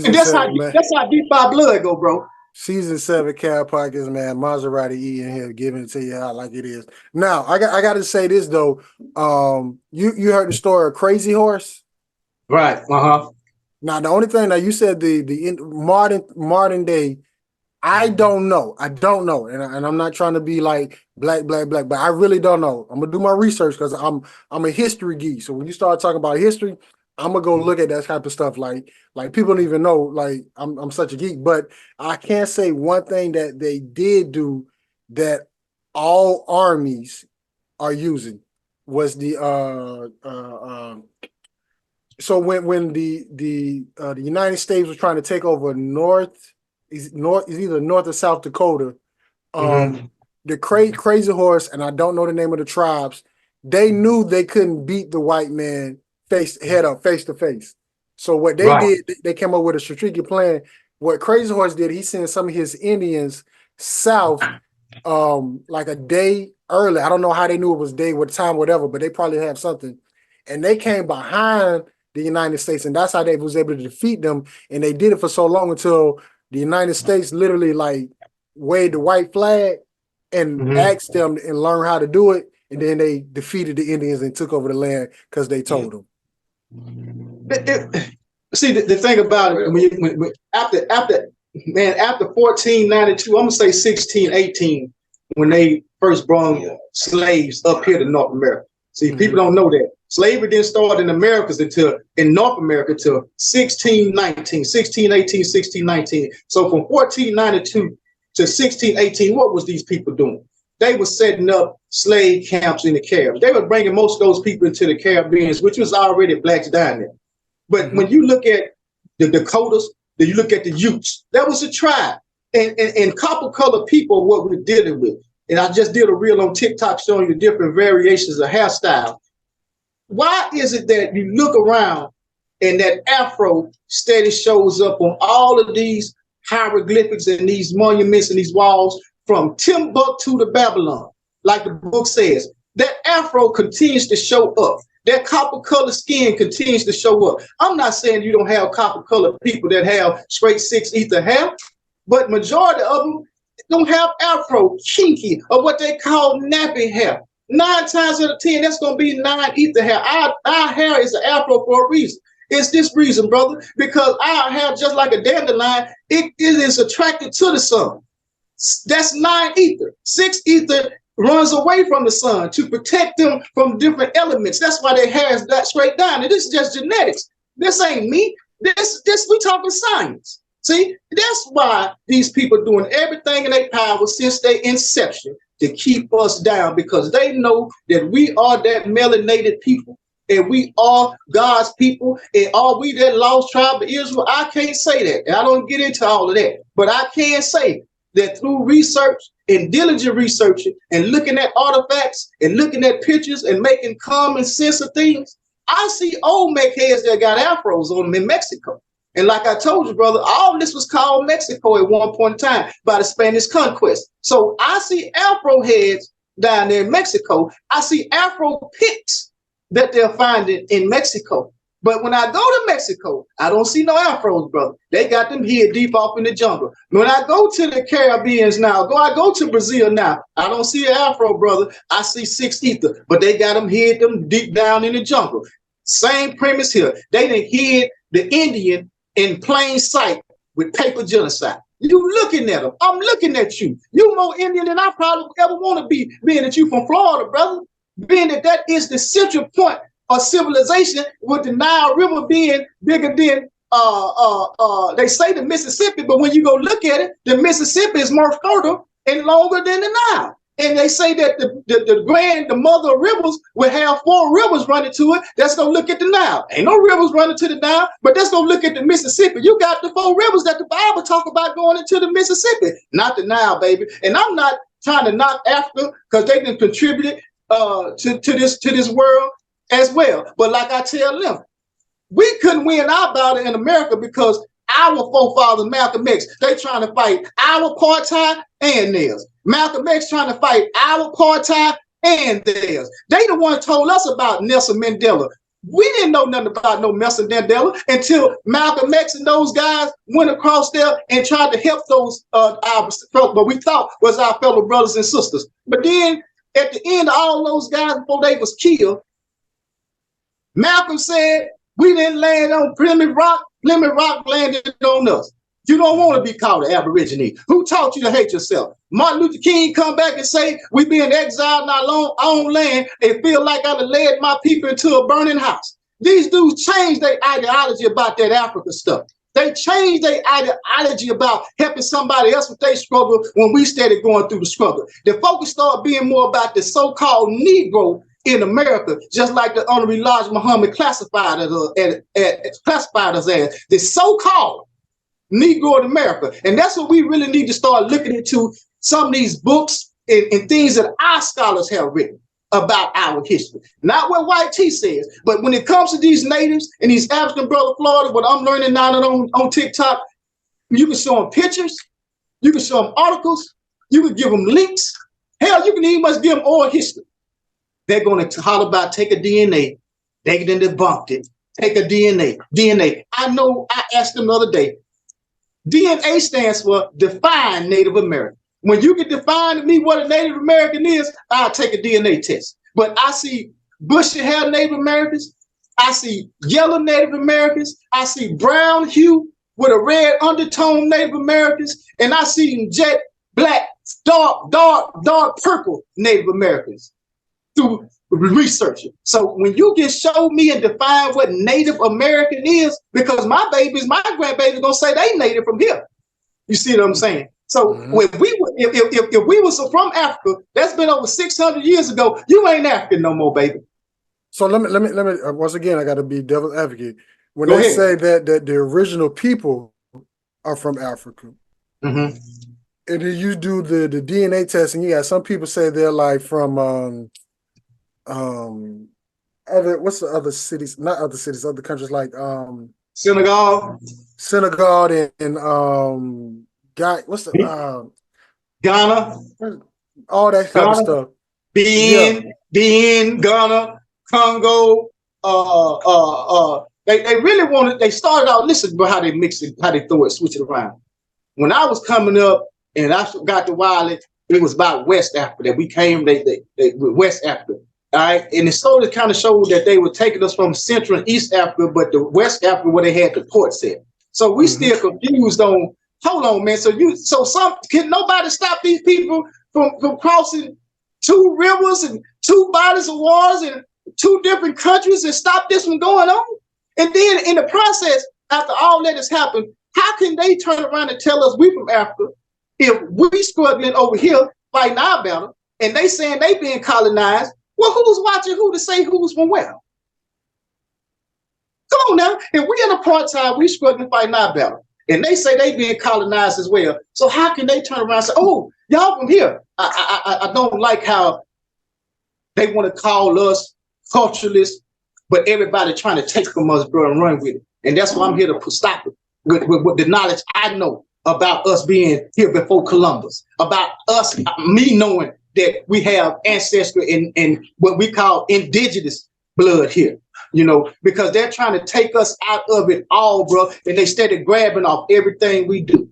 that's how deep our blood go, bro. Season 7 Cal Podcast, man. Maserati E in here giving it to you out like it is. Now, I got to say this though. You heard the story of Crazy Horse, right? Now, the only thing that you said the modern day, I don't know, and I'm not trying to be like black, but I really don't know. I'm gonna do my research because I'm a history geek. So when you start talking about history, I'm gonna go look at that type of stuff. Like people don't even know. Like I'm such a geek, but I can't say one thing that they did do that all armies are using was the So when the United States was trying to take over is either North or South Dakota, the Crazy Horse, and I don't know the name of the tribes, they knew they couldn't beat the white man face to face. So what they did, they came up with a strategic plan. What Crazy Horse did, he sent some of his Indians south like a day early. I don't know how they knew it was day, what time, whatever, but they probably have something. And they came behind the United States, and that's how they was able to defeat them. And they did it for so long until the United States literally like waved the white flag and asked them and learn how to do it. And then they defeated the Indians and took over the land because they told them. See, the thing about it, when after 1492, I'm gonna say 1618, when they first brought slaves up here to North America. See, people don't know that. Slavery didn't start in Americas in North America till 1619. So from 1492 to 1618, what was these people doing? They were setting up slave camps in the Caribbean. They were bringing most of those people into the Caribbean, which was already blacks down there. But when you look at the Dakotas, then you look at the Utes, that was a tribe. And copper colored people, what we're dealing with. And I just did a reel on TikTok showing you different variations of hairstyle. Why is it that you look around and that Afro steady shows up on all of these hieroglyphics and these monuments and these walls from Timbuktu to Babylon? Like the book says, that Afro continues to show up. That copper colored skin continues to show up. I'm not saying you don't have copper colored people that have straight 6 ether hair, but majority of them don't have Afro, kinky, or what they call nappy hair. 9 times out of 10, that's going to be 9 ether hair. Our hair is an Afro for a reason. It's this reason, brother, because our hair, just like a dandelion, it is attracted to the sun. That's 9 ether. 6 ether runs away from the sun to protect them from different elements. That's why their hair is that straight down. And this is just genetics. This ain't me. This we talking science. See, that's why these people doing everything in their power since their inception to keep us down, because they know that we are that melanated people and we are God's people, and are we that lost tribe of Israel? I can't say that. And I don't get into all of that, but I can say that through research and diligent researching and looking at artifacts and looking at pictures and making common sense of things, I see old Olmec heads that got afros on them in Mexico. And like I told you, brother, all this was called Mexico at one point in time by the Spanish conquest. So I see Afro heads down there in Mexico. I see Afro pits that they're finding in Mexico. But when I go to Mexico, I don't see no Afros, brother. They got them here deep off in the jungle. When I go to the Caribbeans now, I go to Brazil now, I don't see an Afro, brother. I see 6 ether, but they got them hid them deep down in the jungle. Same premise here. They done hid the Indian in plain sight with paper genocide. You looking at them. I'm looking at you. You more Indian than I probably ever want to be, being that you from Florida, brother. Being that is the central point of civilization, with the Nile River being bigger than they say the Mississippi, but when you go look at it, the Mississippi is more fertile and longer than the Nile. And they say that the mother of rivers will have 4 rivers running to it. Let's go look at the Nile. Ain't no rivers running to the Nile, but let's go look at the Mississippi. You got the 4 rivers that the Bible talk about going into the Mississippi, not the Nile, baby. And I'm not trying to knock Africa because they can contribute to this world as well. But like I tell them, we couldn't win our battle in America because our forefathers, Malcolm X, they trying to fight our apartheid and theirs. Malcolm X trying to fight our apartheid and theirs. They the one told us about Nelson Mandela. We didn't know nothing about no Nelson Mandela until Malcolm X and those guys went across there and tried to help those what we thought was our fellow brothers and sisters. But then at the end of all those guys before they was killed, Malcolm said, we didn't land on Plymouth Rock. Plymouth Rock landed on us. You don't want to be called an Aborigine. Who taught you to hate yourself? Martin Luther King come back and say, we being exiled in our own land and feel like I led my people into a burning house. These dudes changed their ideology about that Africa stuff. They changed their ideology about helping somebody else with their struggle when we started going through the struggle. The focus started being more about the so-called Negro in America, just like the Honorable Elijah Muhammad classified us as the so-called Negro in America. And that's what we really need to start looking into, some of these books and things that our scholars have written about our history. Not what White T says, but when it comes to these natives and these African brother Florida, what I'm learning now on TikTok, you can show them pictures, you can show them articles, you can give them links. Hell, you can even must give them oral history. They're going to holler about take a DNA. They done debunked it. Take a DNA. I know I asked them the other day, DNA stands for Define Native American. When you can define to me what a Native American is, I'll take a DNA test. But I see bushy hair Native Americans. I see yellow Native Americans. I see brown hue with a red undertone Native Americans. And I see jet black, dark purple Native Americans through researching. So when you can show me and define what Native American is, because my grandbabies gonna say they native from here. You see what I'm saying? So when if we was from Africa, that's been over 600 years ago. You ain't African no more, baby. So let me once again, I got to be devil's advocate. When they say that the original people are from Africa, and then you do the DNA test, and you got some people say they're like from other other countries like Senegal and Ghana, all that kind of stuff. Benin, Ghana, Congo. They really wanted. They started out. Listen to how they mix it, how they throw it, switch it around. When I was coming up and I got to Wiley, it was about West Africa that we came. They West Africa. All right, and it slowly kind of showed that they were taking us from Central and East Africa, but the West Africa where they had the ports at. So we still confused on. Hold on, man. Can nobody stop these people from crossing 2 rivers and 2 bodies of waters and 2 different countries and stop this from going on? And then in the process, after all that has happened, how can they turn around and tell us we from Africa if we struggling over here fighting our battle and they saying they being colonized? Well, who's watching who to say who's from where? Come on now. If we in apartheid, we struggling fighting our battle. And they say they being colonized as well. So how can they turn around and say, oh, y'all from here? I don't like how they want to call us culturalists, but everybody trying to take from us, bro, and run with it. And that's why I'm here to stop it. with the knowledge I know about us being here before Columbus, about us, me knowing that we have ancestry in what we call indigenous blood here, you know, because they're trying to take us out of it all, bro, and they started grabbing off everything we do.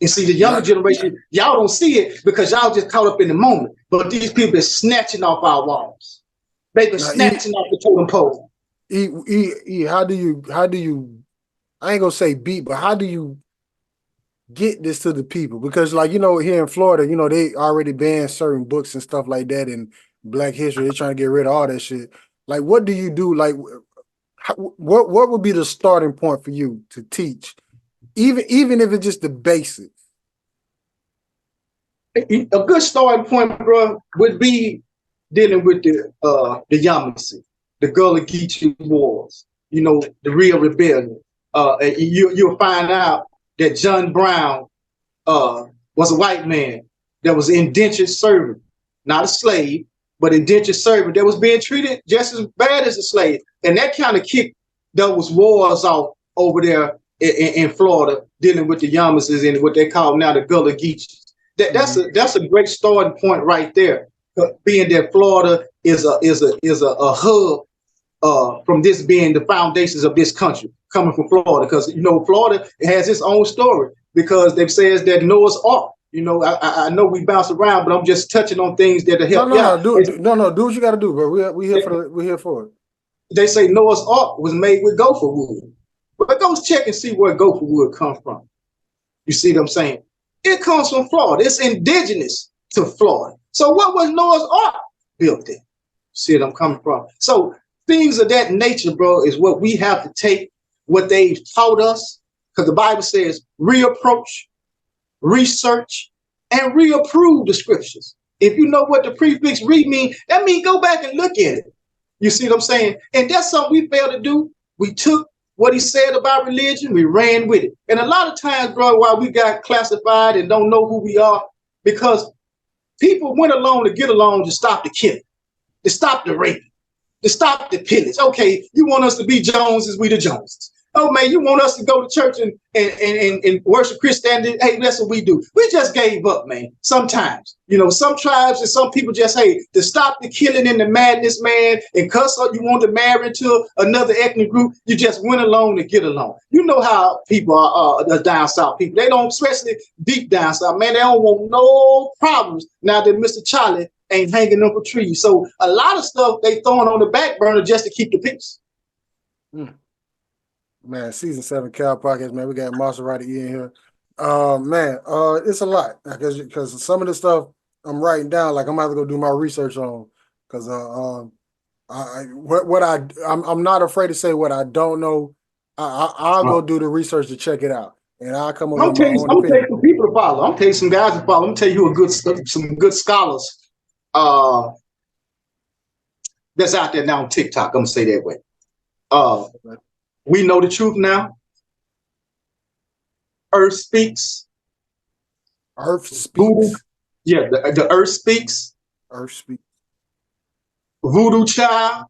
And see, the younger generation, y'all don't see it because y'all just caught up in the moment, but these people are snatching off our walls. They've been snatching off the totem pole. How do you, I ain't gonna say beat, but how do you get this to the people? Because, like, you know, here in Florida, you know, they already banned certain books and stuff like that in Black history. They're trying to get rid of all that shit. Like, what do you do? Like, what would be the starting point for you to teach, even if it's just the basics? A good starting point, bro, would be dealing with the Yamasee, the Gullah Geechee Wars, you know, the real rebellion. You'll find out that John Brown was a white man that was an indentured servant, not a slave, but indentured servant that was being treated just as bad as a slave. And that kind of kicked those wars off over there in Florida, dealing with the Yamasees and what they call now the Gullah Geechees. That's a great starting point right there. Being that Florida is a hub from this being the foundations of this country, coming from Florida, because you know Florida has its own story because they've said that Noah's Ark. You know, I know we bounce around, but I'm just touching on things that help. Do what you got to do, bro. We here for it. They say Noah's Ark was made with gopher wood, but go check and see where gopher wood comes from. You see what I'm saying? It comes from Florida. It's indigenous to Florida. So what was Noah's Ark built in? See what I'm coming from? So things of that nature, bro, is what we have to take what they've taught us, because the Bible says reapproach, research, and reapprove the scriptures. If you know what the prefix read mean, that means go back and look at it. You see what I'm saying? And that's something we failed to do. We took what he said about religion, we ran with it. And a lot of times, bro, why we got classified and don't know who we are, because people went along to get along to stop the killing, to stop the raping, to stop the pillage. Okay, you want us to be Joneses, we the Joneses. Oh man, you want us to go to church and worship Christianity? Hey, that's what we do. We just gave up, man. Sometimes, you know, some tribes and some people just, hey, to stop the killing and the madness, man, and because you want to marry into another ethnic group, you just went along to get along. You know how people are down south people. They don't, especially deep down south, man, they don't want no problems now that Mr. Charlie ain't hanging up a tree. So a lot of stuff they throwing on the back burner just to keep the peace. Man, season 7 Cal Podcast, man. We got Mozzaritti E in here. Man, it's a lot because some of the stuff I'm writing down, like I'm gonna have to go do my research on, because I'm not afraid to say what I don't know. I'll go do the research to check it out, and I'll come up with my own opinion. I'm telling you some people to follow. I'm telling you some guys to follow. I'm telling you some good scholars that's out there now on TikTok. I'm gonna say that way. We know the truth now. Earth speaks. Earth speaks. Voodoo. Yeah, the earth speaks. Earth speaks. Voodoo child.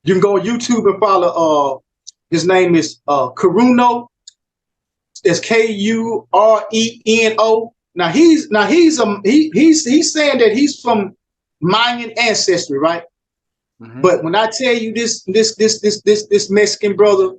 You can go on YouTube and follow. His name is Kuruno. It's Kureno. Now he's saying that he's from Mayan ancestry, right? Mm-hmm. But when I tell you this Mexican brother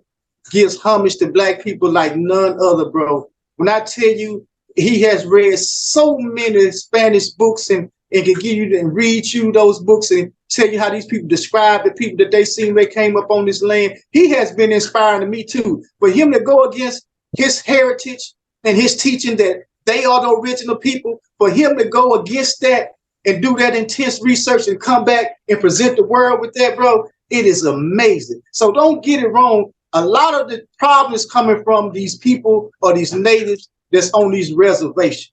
gives homage to black people like none other, bro. When I tell you he has read so many Spanish books and can give you and read you those books and tell you how these people describe the people that they seen they came up on this land. He has been inspiring to me too. For him to go against his heritage and his teaching that they are the original people, for him to go against that and do that intense research and come back and present the world with that, bro, it is amazing. So don't get it wrong. A lot of the problems coming from these people or these natives that's on these reservations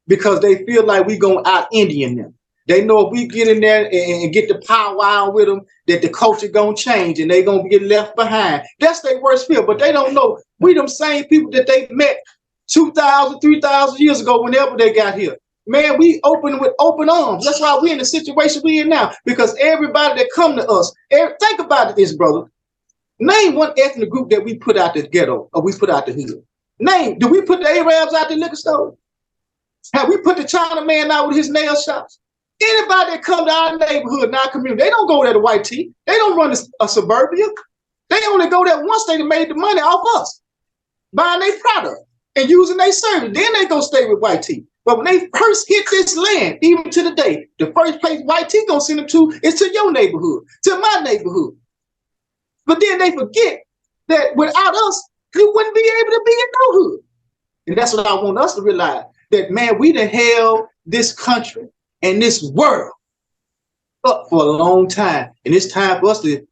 because they feel like we gonna out-Indian them. They know if we get in there and get the powwow with them, that the culture gonna change and they gonna get left behind. That's their worst fear, but they don't know we them same people that they met 2,000, 3,000 years ago whenever they got here. man, we open with open arms. That's why we're in the situation we're in now. Because everybody that come to us, think about this, brother. Name one ethnic group that we put out the ghetto or we put out the hood. Name, do we put the Arabs out the liquor store? Have we put the China man out with his nail shops? Anybody that come to our neighborhood, in our community, they don't go there to white tee. They don't run a suburbia. They only go there once they made the money off us, buying their product and using their service. Then they go stay with white tee. But when they first hit this land, even to the day, the first place white tee gonna send them to is to your neighborhood, to my neighborhood. But then they forget that without us, you wouldn't be able to be in no hood. And that's what I want us to realize, that, man, we done held this country and this world up for a long time. And it's time for us to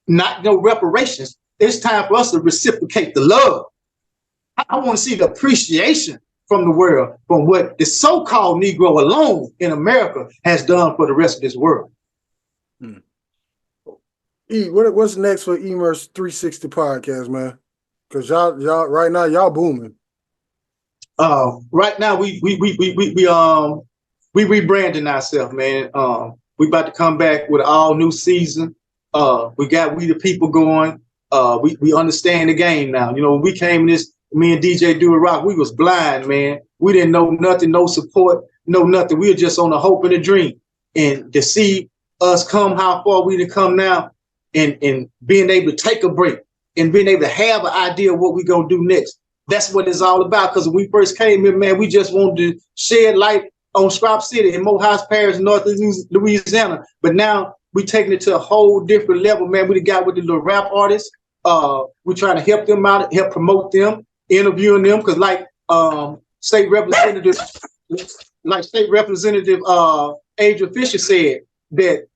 not no reparations. It's time for us to reciprocate the love. I want to see the appreciation from the world, from what the so-called Negro alone in America has done for the rest of this world. E, what's next for Emer's 360 podcast, man? Because y'all right now y'all booming. Right now we rebranding ourselves, man. We about to come back with an all new season. We got We the People going. We understand the game now. You know, when we came in this, me and DJ Do It Rock, we was blind, man. We didn't know nothing, no support, no nothing. We were just on a hope and a dream. And to see us come how far we done come now, and being able to take a break and being able to have an idea of what we gonna do next. That's what it's all about. Because when we first came here, man, we just wanted to shed light on Scrap City and Morehouse Parish, North Louisiana. But now we taking it to a whole different level, man. We got with the little rap artists. We're trying to help them out, help promote them, interviewing them. Because like State Representative Adrian Fisher said, that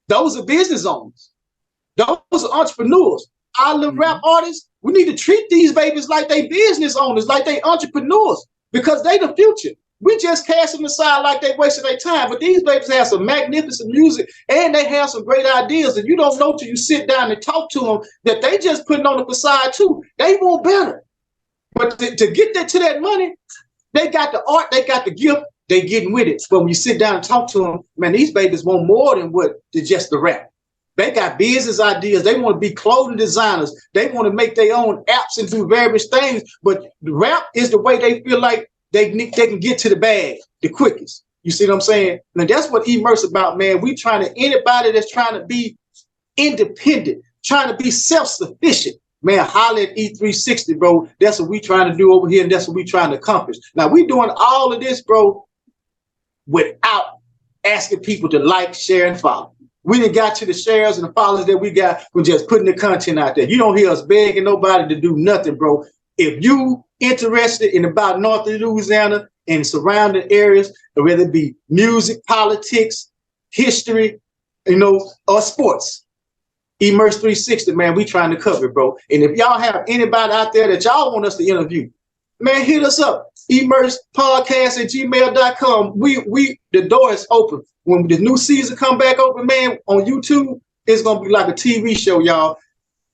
those are business owners. Those are entrepreneurs. Our little rap artists, we need to treat these babies like they business owners, like they entrepreneurs, because they the future. We just cast them aside like they wasted their time. But these babies have some magnificent music and they have some great ideas. And you don't know till you sit down and talk to them that they just putting on the facade too. They want better. But to get that to that money, they got the art, they got the gift, they getting with it. But when you sit down and talk to them, man, these babies want more than just the rap. They got business ideas. They want to be clothing designers. They want to make their own apps and do various things. But the rap is the way they feel like they can get to the bag the quickest. You see what I'm saying? Now that's what Emer's about, man. We trying to, anybody that's trying to be independent, trying to be self-sufficient, man, holler at E360, bro. That's what we trying to do over here, and that's what we trying to accomplish. Now we doing all of this, bro, without asking people to like, share, and follow. We done got to the shares and the followers that we got from just putting the content out there. You don't hear us begging nobody to do nothing, bro. If you interested in about North Louisiana and surrounding areas, whether it be music, politics, history, you know, or sports, Emerge 360, man, we trying to cover it, bro. And if y'all have anybody out there that y'all want us to interview, man, hit us up. emergepodcast@gmail.com. The door is open. When the new season come back open, man, on YouTube, it's gonna be like a TV show, y'all.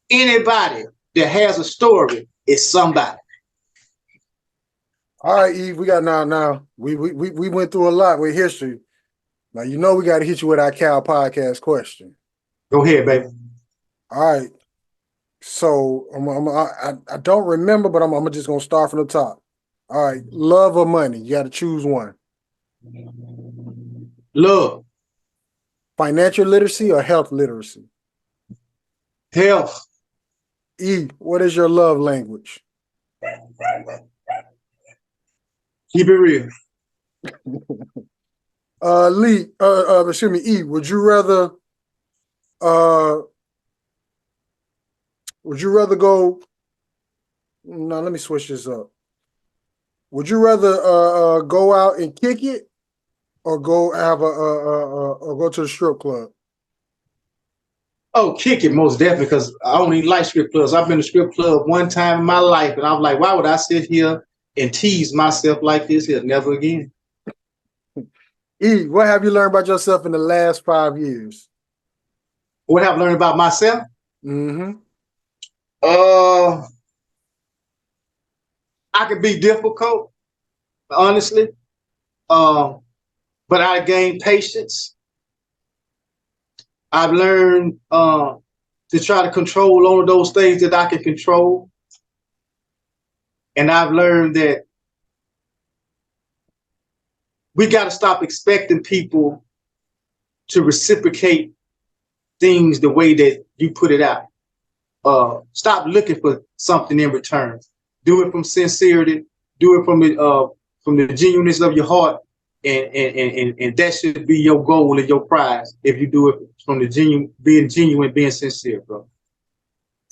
Anybody that has a story is somebody. All right, Eve, we got now. We went through a lot with history. Now you know we got to hit you with our Cal podcast question. Go ahead, baby. All right. So I don't remember, but I'm just gonna start from the top. All right, love or money? You got to choose one. Love. Financial literacy or health literacy? Health. E, what is your love language? Keep it real. Excuse me, E, would you rather go? No, let me switch this up. Would you rather go out and kick it or go have or go to the strip club? Oh, kick it, most definitely, because I don't even like strip clubs. I've been to strip club one time in my life, and I'm like, why would I sit here and tease myself like this here? Never again. E, what have you learned about yourself in the last 5 years? What have I learned about myself? Mm-hmm. I can be difficult, honestly. But I gained patience. I've learned to try to control all of those things that I can control. And I've learned that we got to stop expecting people to reciprocate things the way that you put it out. Stop looking for something in return. Do it from sincerity. Do it from the genuineness of your heart, and that should be your goal and your prize. If you do it from the being genuine, being sincere, bro.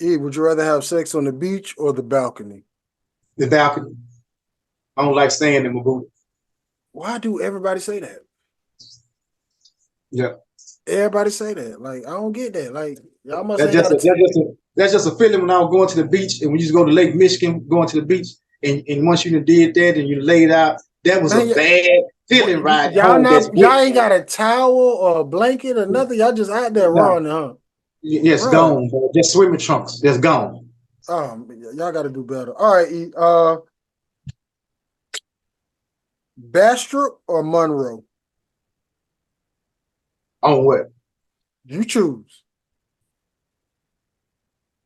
E, would you rather have sex on the beach or the balcony? The balcony. I don't like staying in my booty. Why do everybody say that? Yeah. Everybody say that. Like, I don't get that. Like, y'all must That's just a feeling when I was going to the beach, and when you just go to Lake Michigan, going to the beach, and once you did that and you laid out, that was a bad feeling right home. Y'all ain't got a towel or a blanket or nothing. Y'all just out there running, huh? Yes, gone. Bro. Just swimming trunks. That's gone. Y'all got to do better. All right, E. Bastrop or Monroe? On what? You choose.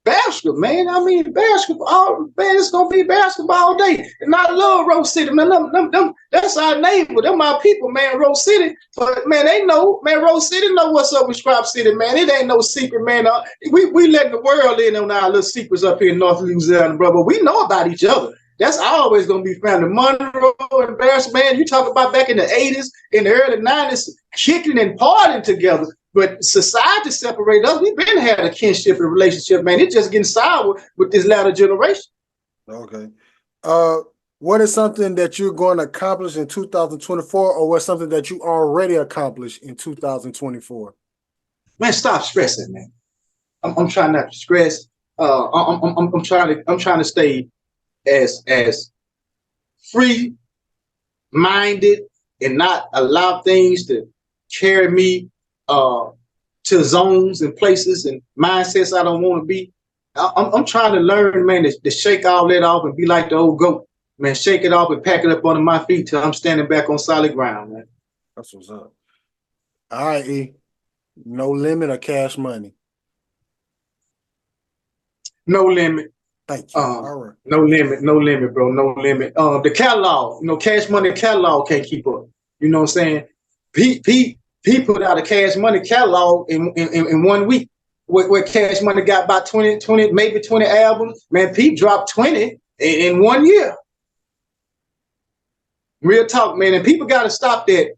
Basketball, man. I mean, basketball. Man, it's gonna be basketball all day. And I love Rose City, man. That's our neighbor. Them my people, man. Rose City. But man, they know, man. Rose City know what's up with Scrap City, man. It ain't no secret, man. We letting the world in on our little secrets up here in North Louisiana, bro. But we know about each other. That's always gonna be family. Monroe and Bastrop, man. You talk about back in the 80s, in the early 90s, kicking and partying together. But society separated us. We've been had a kinship and relationship, man. It's just getting sour with this latter generation. Okay. What is something that you're going to accomplish in 2024, or what's something that you already accomplished in 2024? Man, stop stressing, man. I'm trying not to stress. I'm trying to stay as free minded and not allow things to carry me to zones and places and mindsets I don't want to be. I'm trying to learn, man, to shake all that off and be like the old goat, man. Shake it off and pack it up under my feet till I'm standing back on solid ground, man. That's what's up. All right, E. No limit or cash money? No limit. Thank you. All right. No limit, bro. No limit. The catalog, Cash Money catalog can't keep up. You know what I'm saying? He put out a Cash Money catalog in 1 week, where Cash Money got about 20, maybe 20 albums. Man, Pete dropped 20 in 1 year. Real talk, man. And people got to stop that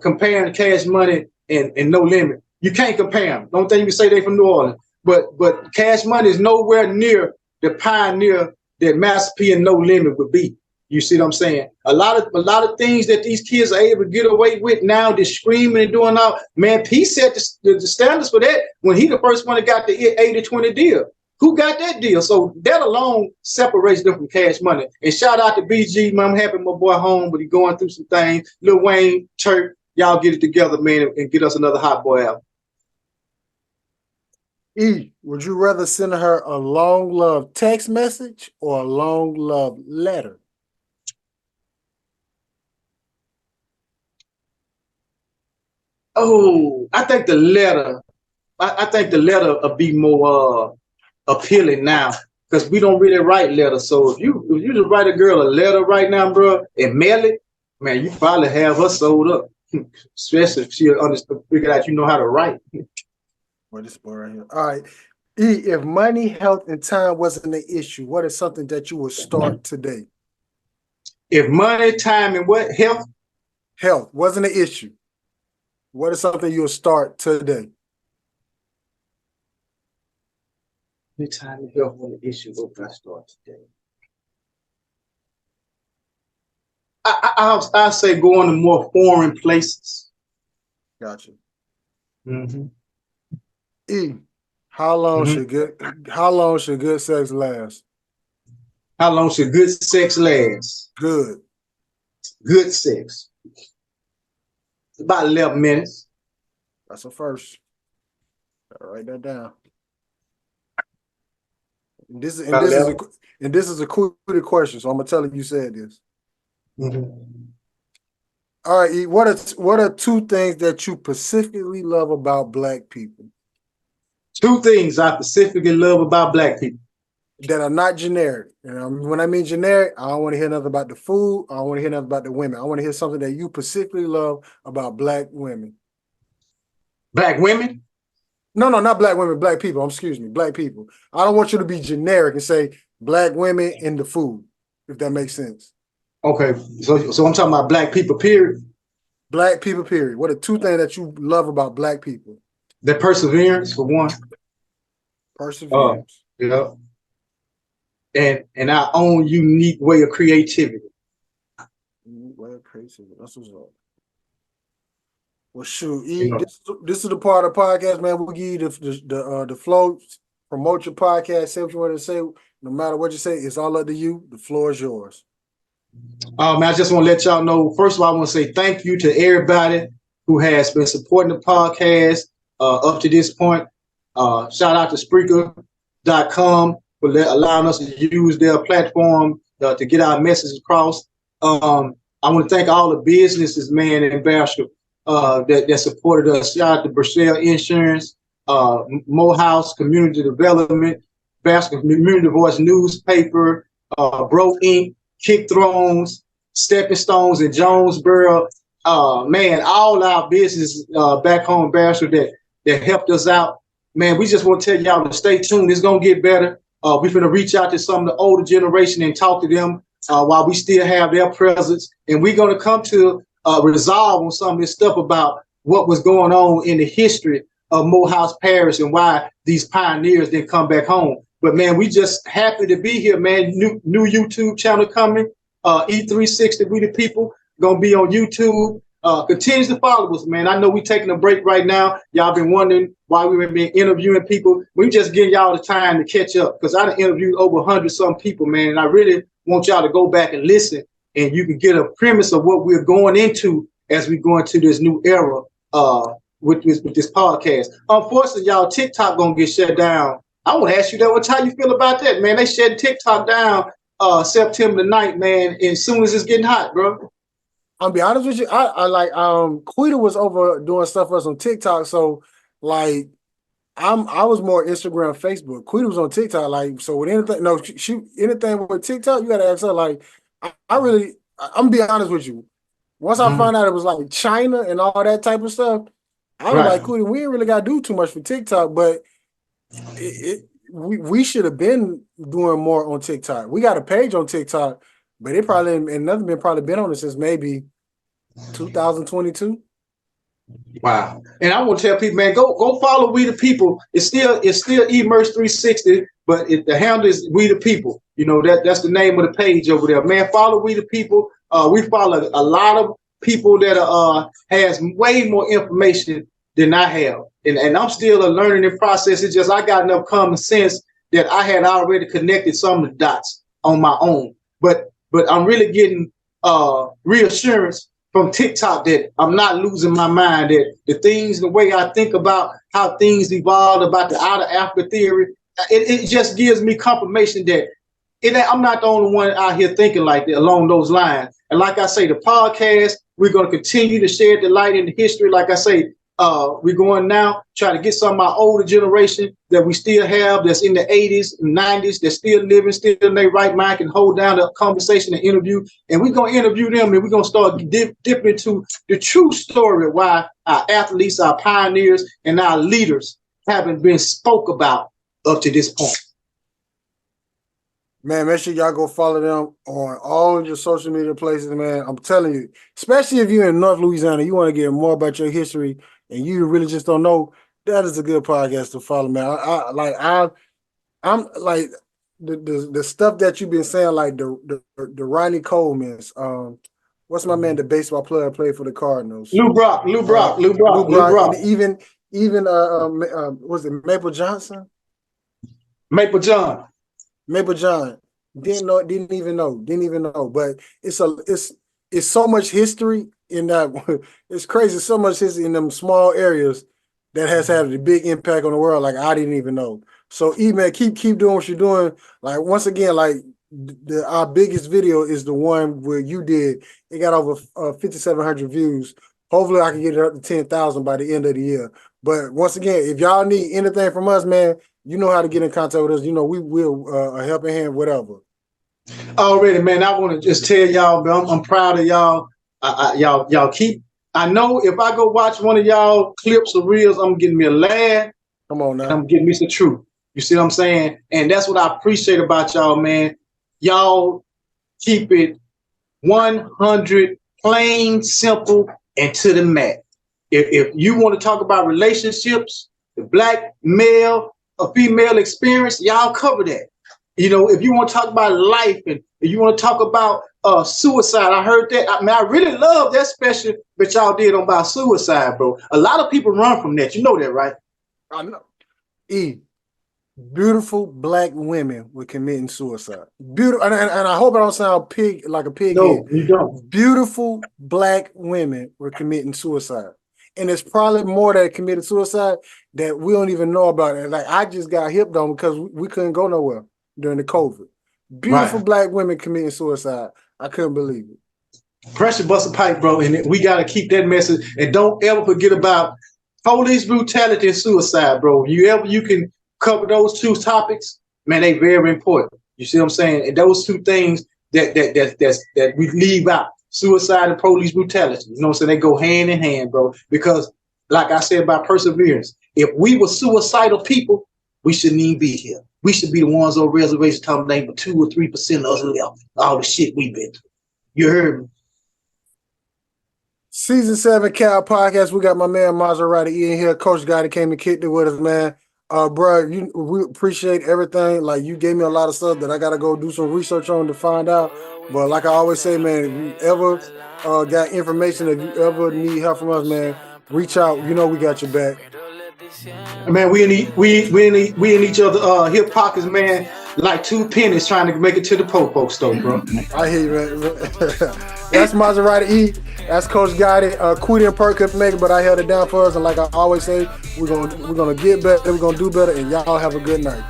comparing Cash Money and No Limit. You can't compare them. Don't think you can say they from New Orleans. But Cash Money is nowhere near the pioneer that Master P and No Limit would be. You see what I'm saying? A lot of things that these kids are able to get away with now, they're screaming and doing all. Man, P set the standards for that when he the first one that got the 80-20 deal. Who got that deal? So that alone separates them from Cash Money. And shout out to BG, man. I'm happy my boy home, but he going through some things. Lil Wayne, Church, y'all get it together, man, and get us another Hot Boy album. E, would you rather send her a long love text message or a long love letter? Oh, I think the letter. I think the letter will be more appealing now because we don't really write letters. So if you just write a girl a letter right now, bro, and mail it, man, you probably have her sold up. Especially if she figure out you know how to write. Well, this boy right here. All right. E, if money, health, and time wasn't an issue, what is something that you would start today? If money, time, and what? Health? Health wasn't an issue. What is something you'll start today? Money, time, and health wasn't an issue. What can I start today? I'll say going to more foreign places. Gotcha. Mm-hmm. E, how long should good sex last? How long should good sex last? Good sex. About 11 minutes. That's a first. I'll write that down. And this is a quick question, so I'm gonna tell you said this. Mm-hmm. All right, E, what are two things that you specifically love about black people Two things I specifically love about black people. that are not generic? And when I mean generic, I don't want to hear nothing about the food. I don't want to hear nothing about the women. I want to hear something that you specifically love about black women. Black women? No, not black women, black people. Excuse me, black people. I don't want you to be generic and say black women in the food, if that makes sense. Okay, so I'm talking about black people, period. Black people, period. What are two things that you love about black people? Their perseverance, for one. Perseverance. Yeah. And our own unique way of creativity. That's what's up. Well, shoot, You know. this is the part of the podcast, man. We'll give you the flow, promote your podcast, say what you want to say. No matter what you say, it's all up to you. The floor is yours. Man, I just want to let y'all know, first of all, I want to say thank you to everybody who has been supporting the podcast up to this point. Shout out to Spreaker.com for allowing us to use their platform to get our message across. I want to thank all the businesses, man, in Bastrop that supported us. Shout out to Burchell Insurance, Morehouse Community Development, Bastrop Community Voice Newspaper, Bro Inc., Kick Thrones, Stepping Stones in Jonesboro. Man, all our business back home in Bastrop that helped us out. Man, we just want to tell y'all to stay tuned. It's going to get better. We're going to reach out to some of the older generation and talk to them while we still have their presence. And we're going to come to resolve on some of this stuff about what was going on in the history of Morehouse Parish and why these pioneers didn't come back home. But, man, we just happy to be here, man. New YouTube channel coming. E360, We the People, going to be on YouTube. Continues to follow us, man. I know we're taking a break right now. Y'all been wondering why we've been interviewing people. We just give y'all the time to catch up because I done interviewed over 100-some people, man. And I really want y'all to go back and listen, and you can get a premise of what we're going into as we go into this new era with this podcast. Unfortunately, y'all, TikTok going to get shut down. I want to ask you that. How you feel about that, man? They shut TikTok down September the 9th, man, as soon as it's getting hot, bro. I'll be honest with you. I like Quita was over doing stuff for us on TikTok, so like I was more Instagram, Facebook. Quita was on TikTok, like so with anything. No, anything with TikTok, you gotta ask her. Like I'm gonna be honest with you. Once I found out it was like China and all that type of stuff, I was like, Quita, we ain't really gotta do too much for TikTok, but we should have been doing more on TikTok. We got a page on TikTok. But it probably and nothing been on it since maybe 2022. Wow. And I want to tell people, man, go follow We the People. It's still eMerge 360, but the handle is We the People. You know, that's the name of the page over there. Man, follow We the People. We follow a lot of people that has way more information than I have. And I'm still a learning process. It's just I got enough common sense that I had already connected some of the dots on my own. But I'm really getting reassurance from TikTok that I'm not losing my mind, that the things, the way I think about how things evolved, about the outer Africa theory, it just gives me confirmation that I'm not the only one out here thinking like that along those lines. And like I say, the podcast, we're going to continue to shed the light in the history. Like I say, we're going now, try to get some of our older generation that we still have that's in the 80s and 90s, that's still living, still in their right mind, can hold down the conversation and interview. And we're going to interview them, and we're going to start dipping into the true story of why our athletes, our pioneers, and our leaders haven't been spoke about up to this point. Man, make sure y'all go follow them on all your social media places, man. I'm telling you, especially if you're in North Louisiana, you want to get more about your history and you really just don't know, that is a good podcast to follow, man. I'm like the stuff that you've been saying, like the Ronnie Coleman's, what's my man, the baseball player played for the Cardinals? Lou Brock. And even was it Maple Johnson? Maple John. Didn't even know. But it's so much history in that. It's crazy. So much history in them small areas that has had a big impact on the world. Like I didn't even know. So, man, keep doing what you're doing. Like once again, like our biggest video is the one where you did. It got over 5,700 views. Hopefully, I can get it up to 10,000 by the end of the year. But once again, if y'all need anything from us, man, you know how to get in contact with us. You know, we will a helping hand, whatever. Already, man. I want to just tell y'all, man, I'm proud of y'all. Y'all keep. I know if I go watch one of y'all clips or reels, I'm getting me a laugh. Come on now. And I'm getting me some truth. You see what I'm saying? And that's what I appreciate about y'all, man. Y'all keep it 100 plain, simple, and to the mat. If you want to talk about relationships, the black male or female experience, y'all cover that. You know, if you want to talk about life and if you want to talk about suicide, I heard that. I mean, I really love that special that y'all did on about suicide, bro. A lot of people run from that. You know that, right? I know. Beautiful black women were committing suicide. Beautiful, and I hope I don't sound like a pig. No, you don't. Beautiful black women were committing suicide, and it's probably more that committed suicide that we don't even know about it. Like I just got hipped on because we couldn't go nowhere during the COVID. Beautiful black women committing suicide. I couldn't believe it. Pressure bust a pipe, bro, and we got to keep that message. And don't ever forget about police brutality and suicide, bro. You can cover those two topics, man, they very important. You see what I'm saying? And those two things that we leave out, suicide and police brutality. You know what I'm saying? They go hand in hand, bro. Because like I said about perseverance, if we were suicidal people, we shouldn't even be here. We should be the ones on reservations talking about but 2 or 3% of us left. All the shit we've been through. You heard me? Season 7 Cal Podcast. We got my man Mozzaritti E in here. Coach Guy that came and kicked it with us, man. Bro, we appreciate everything. Like you gave me a lot of stuff that I gotta go do some research on to find out. But like I always say, man, if you ever got information, if you ever need help from us, man, reach out. You know we got your back. Man, we in each other hip pockets, man, like 2 pennies trying to make it to the po-po store, bro. I hear you, man. That's Mozzaritti E. That's Coach Gotti. Quita and Perk couldn't make it, but I held it down for us. And like I always say, we're gonna get better, we're gonna do better, and y'all have a good night.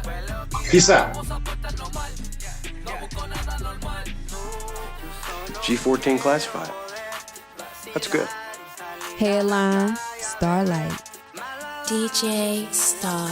Peace out. G14 classified. That's good. Headline, Starlight. DJ Star.